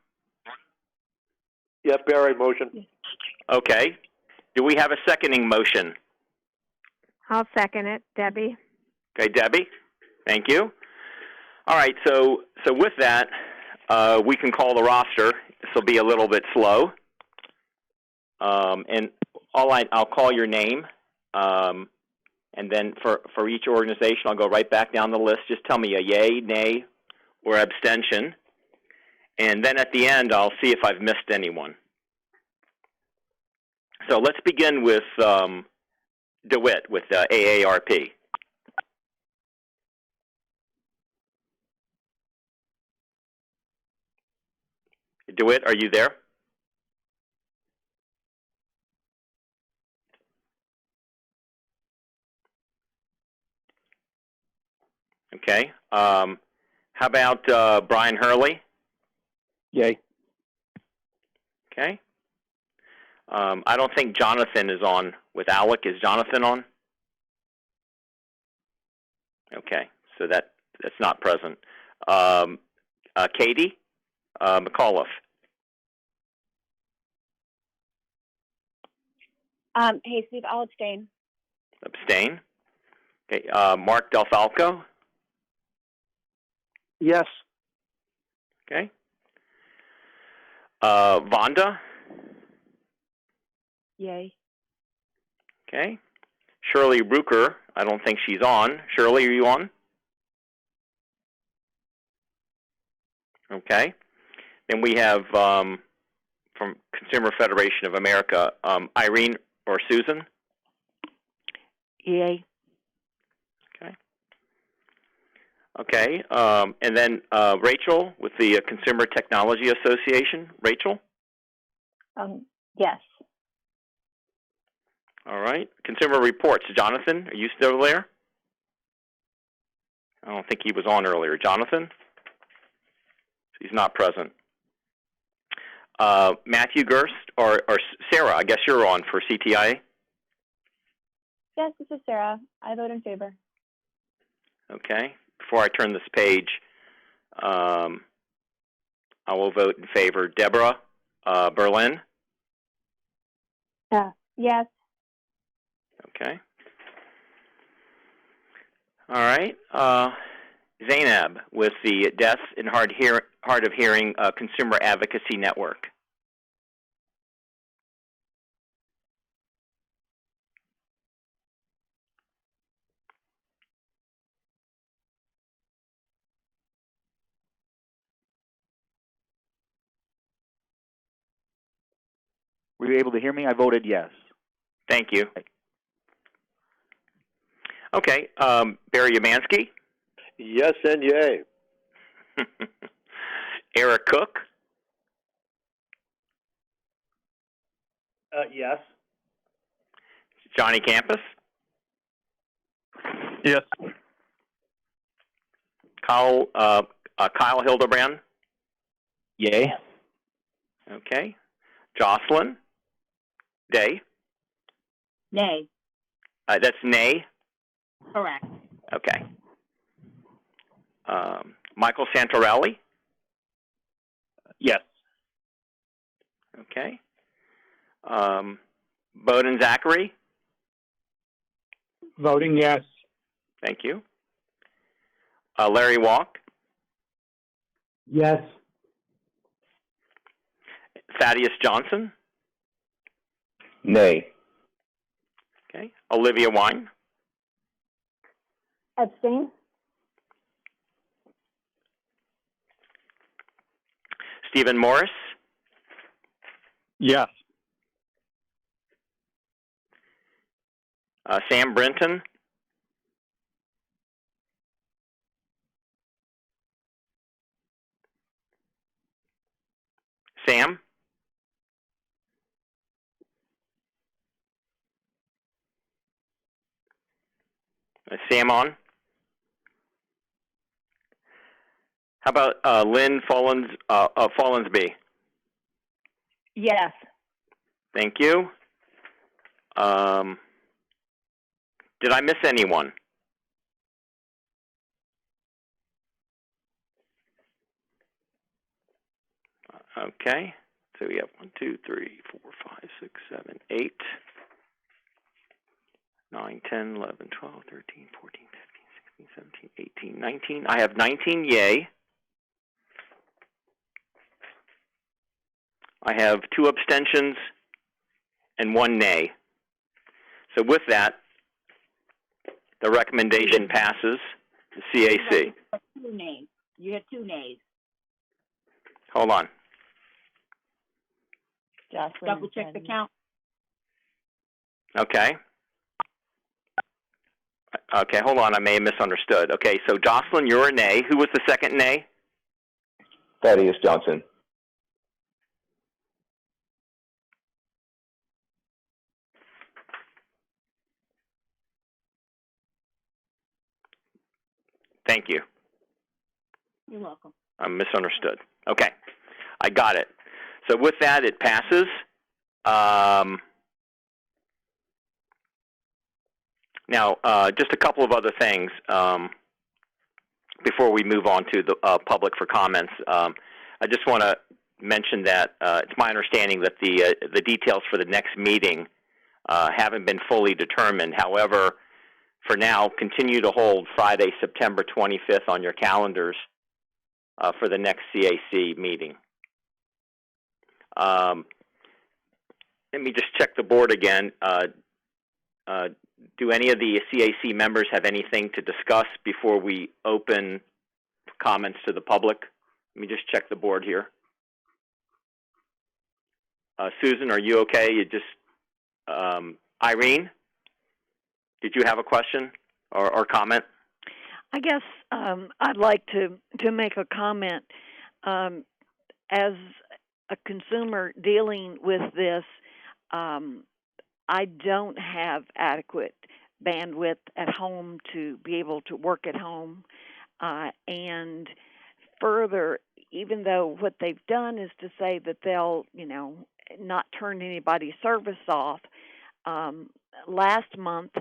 Yes, Barry, motion. Okay. Do we have a seconding motion? I'll second it, Debbie. Okay, Debbie. Thank you. All right, so with that, we can call the roster. This will be a little bit slow. And I'll call your name. And then for each organization, I'll go right back down the list. Just tell me a yay, nay, or abstention. And then at the end, I'll see if I've missed anyone. So let's begin with DeWitt with AARP. DeWitt, are you there? Okay. How about Brian Hurley? Yay. Okay. I don't think Jonathan is on with Alec. Is Jonathan on? Okay, so that's not present. Katie McAuliffe. Hey, Steve, I'll abstain. Abstain. Okay. Mark Delfalco. Yes. Okay. Vonda. Yay. Okay. Shirley Bruker, I don't think she's on. Shirley, are you on? Okay. Then we have from Consumer Federation of America, Irene or Susan? Yay. Okay. Okay. And then Rachel with the Consumer Technology Association. Rachel? Yes. All right. Consumer reports. Jonathan, are you still there? I don't think he was on earlier. Jonathan? He's not present. Matthew Gerst, or Sarah, I guess you're on for CTIA? Yes, this is Sarah. I vote in favor. Okay. Before I turn this page, I will vote in favor. Deborah Berlin? Yes. Okay. All right. Zainab with the Deaf and Hard of Hearing Consumer Advocacy Network. Were you able to hear me? I voted yes. Thank you. Okay. Barry Yamansky? Yes and yay. Eric Cook? Yes. Johnny Campus? Yes. Kyle Hildebrand? Yay. Okay. Jocelyn Day? Nay. That's nay? Correct. Okay. Michael Santorelli? Yes. Okay. Bowden Zachary? Voting yes. Thank you. Larry Walk? Yes. Thaddeus Johnson? Nay. Okay. Olivia Wine? Abstain? Stephen Morris? Yes. Sam Brenton? Sam? Sam on? How about Lynn Follensby? Yes. Thank you. Did I miss anyone? Okay. So we have 1, 2, 3, 4, 5, 6, 7, 8, 9, 10, 11, 12, 13, 14, 15, 16, 17, 18, 19. I have 19 yay. I have 2 abstentions and 1 nay. So with that, the recommendation passes to CAC. Two nays. You had 2 nays. Hold on. Double check the count. Okay. Okay, hold on. I may have misunderstood. Okay, so Jocelyn, you're a nay. Who was the second nay? Thaddeus Johnson. Thank you. You're welcome. I misunderstood. Okay, I got it. So with that, it passes. Now, just a couple of other things before we move on to the public for comments. I just want to mention that it's my understanding that the details for the next meeting haven't been fully determined. However, for now, continue to hold Friday, September 25th on your calendars for the next CAC meeting. Let me just check the board again. Do any of the CAC members have anything to discuss before we open comments to the public? Let me just check the board here. Susan, are you okay? You just Irene, did you have a question or comment? I guess I'd like to make a comment. As a consumer dealing with this, I don't have adequate bandwidth at home to be able to work at home. And further, even though what they've done is to say that they'll, not turn anybody's service off, last month,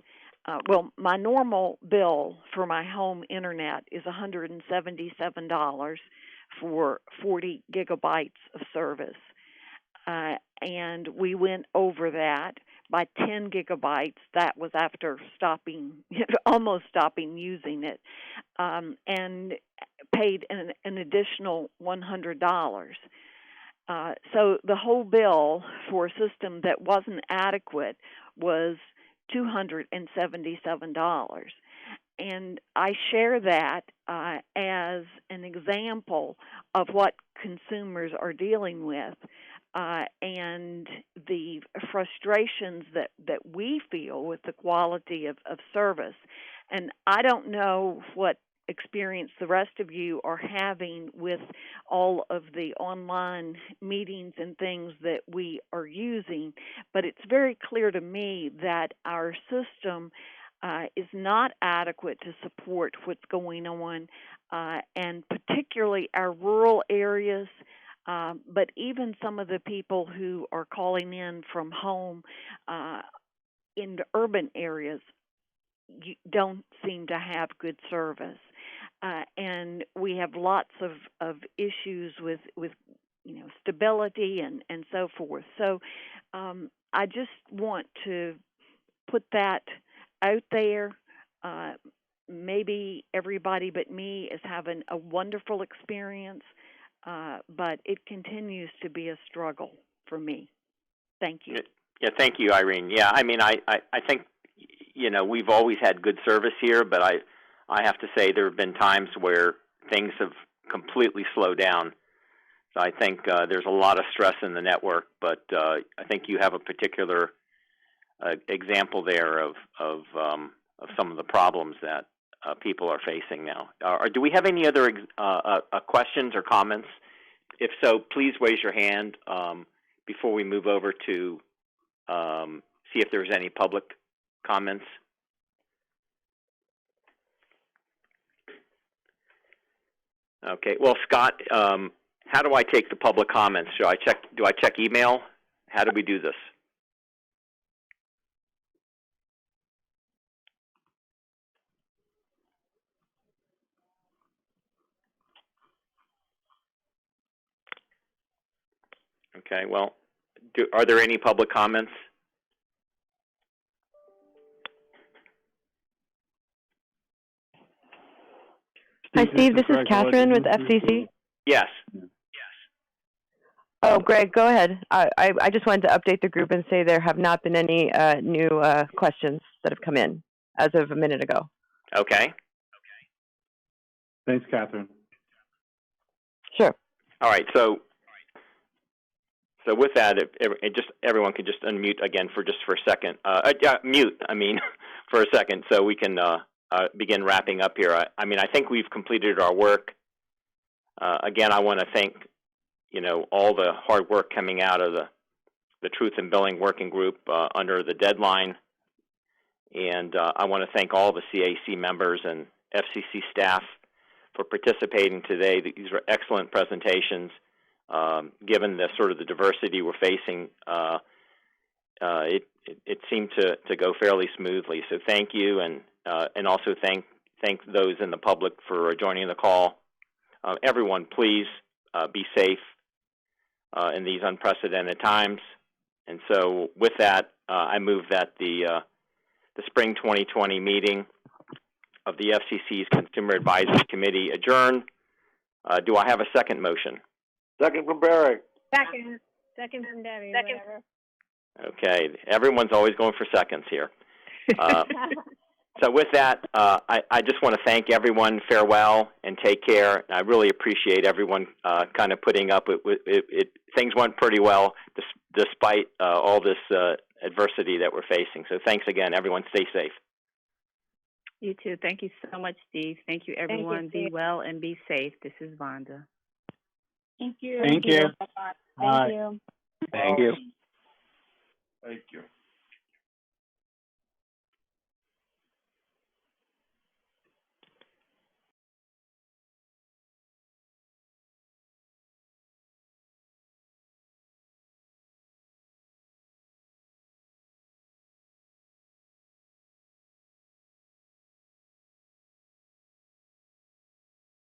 my normal bill for my home internet is $177 for 40 gigabytes of service. And we went over that by 10 gigabytes. That was after almost stopping using it, and paid an additional $100. So the whole bill for a system that wasn't adequate was $277. And I share that as an example of what consumers are dealing with, and the frustrations that we feel with the quality of service. And I don't know what experience the rest of you are having with all of the online meetings and things that we are using, but it's very clear to me that our system is not adequate to support what's going on, and particularly our rural areas, but even some of the people who are calling in from home in the urban areas don't seem to have good service. And we have lots of issues with stability and so forth. So I just want to put that out there. Maybe everybody but me is having a wonderful experience, but it continues to be a struggle for me. Thank you. Yeah, thank you, Irene. Yeah, I mean, I think, we've always had good service here, but I have to say there have been times where things have completely slowed down. So I think there's a lot of stress in the network, but I think you have a particular example there of some of the problems that people are facing now. Do we have any other questions or comments? If so, please raise your hand before we move over to see if there's any public comments. Okay. Well, Scott, how do I take the public comments? Do I check email? How do we do this? Okay. Well, are there any public comments? Hi, Steve. This is Catherine with FCC. Yes. Oh, Greg, go ahead. I just wanted to update the group and say there have not been any new questions that have come in as of a minute ago. Okay. Thanks, Catherine. Sure. All right. So with that, everyone could just unmute again for a second. Mute. I mean, for a second, so we can begin wrapping up here. I mean, I think we've completed our work. Again, I want to thank all the hard work coming out of the Truth in Billing Working Group under the deadline, and I want to thank all the CAC members and FCC staff for participating today. These were excellent presentations. Given the sort of the diversity we're facing, it seemed to go fairly smoothly. So thank you, and also thank those in the public for joining the call. Everyone, please be safe in these unprecedented times. And so with that, I move that the spring 2020 meeting of the FCC's Consumer Advisory Committee adjourn. Do I have a second motion? Second from Barry. Second from Debbie. Second. Whatever. Okay, everyone's always going for seconds here. So with that, I just want to thank everyone. Farewell and take care. I really appreciate everyone kind of putting up with it. Things went pretty well despite all this adversity that we're facing. So thanks again, everyone. Stay safe. You too. Thank you so much, Steve. Thank you, everyone. Be well and be safe. This is Vonda. Thank you. Thank you. Thank you. Thank you. Thank you.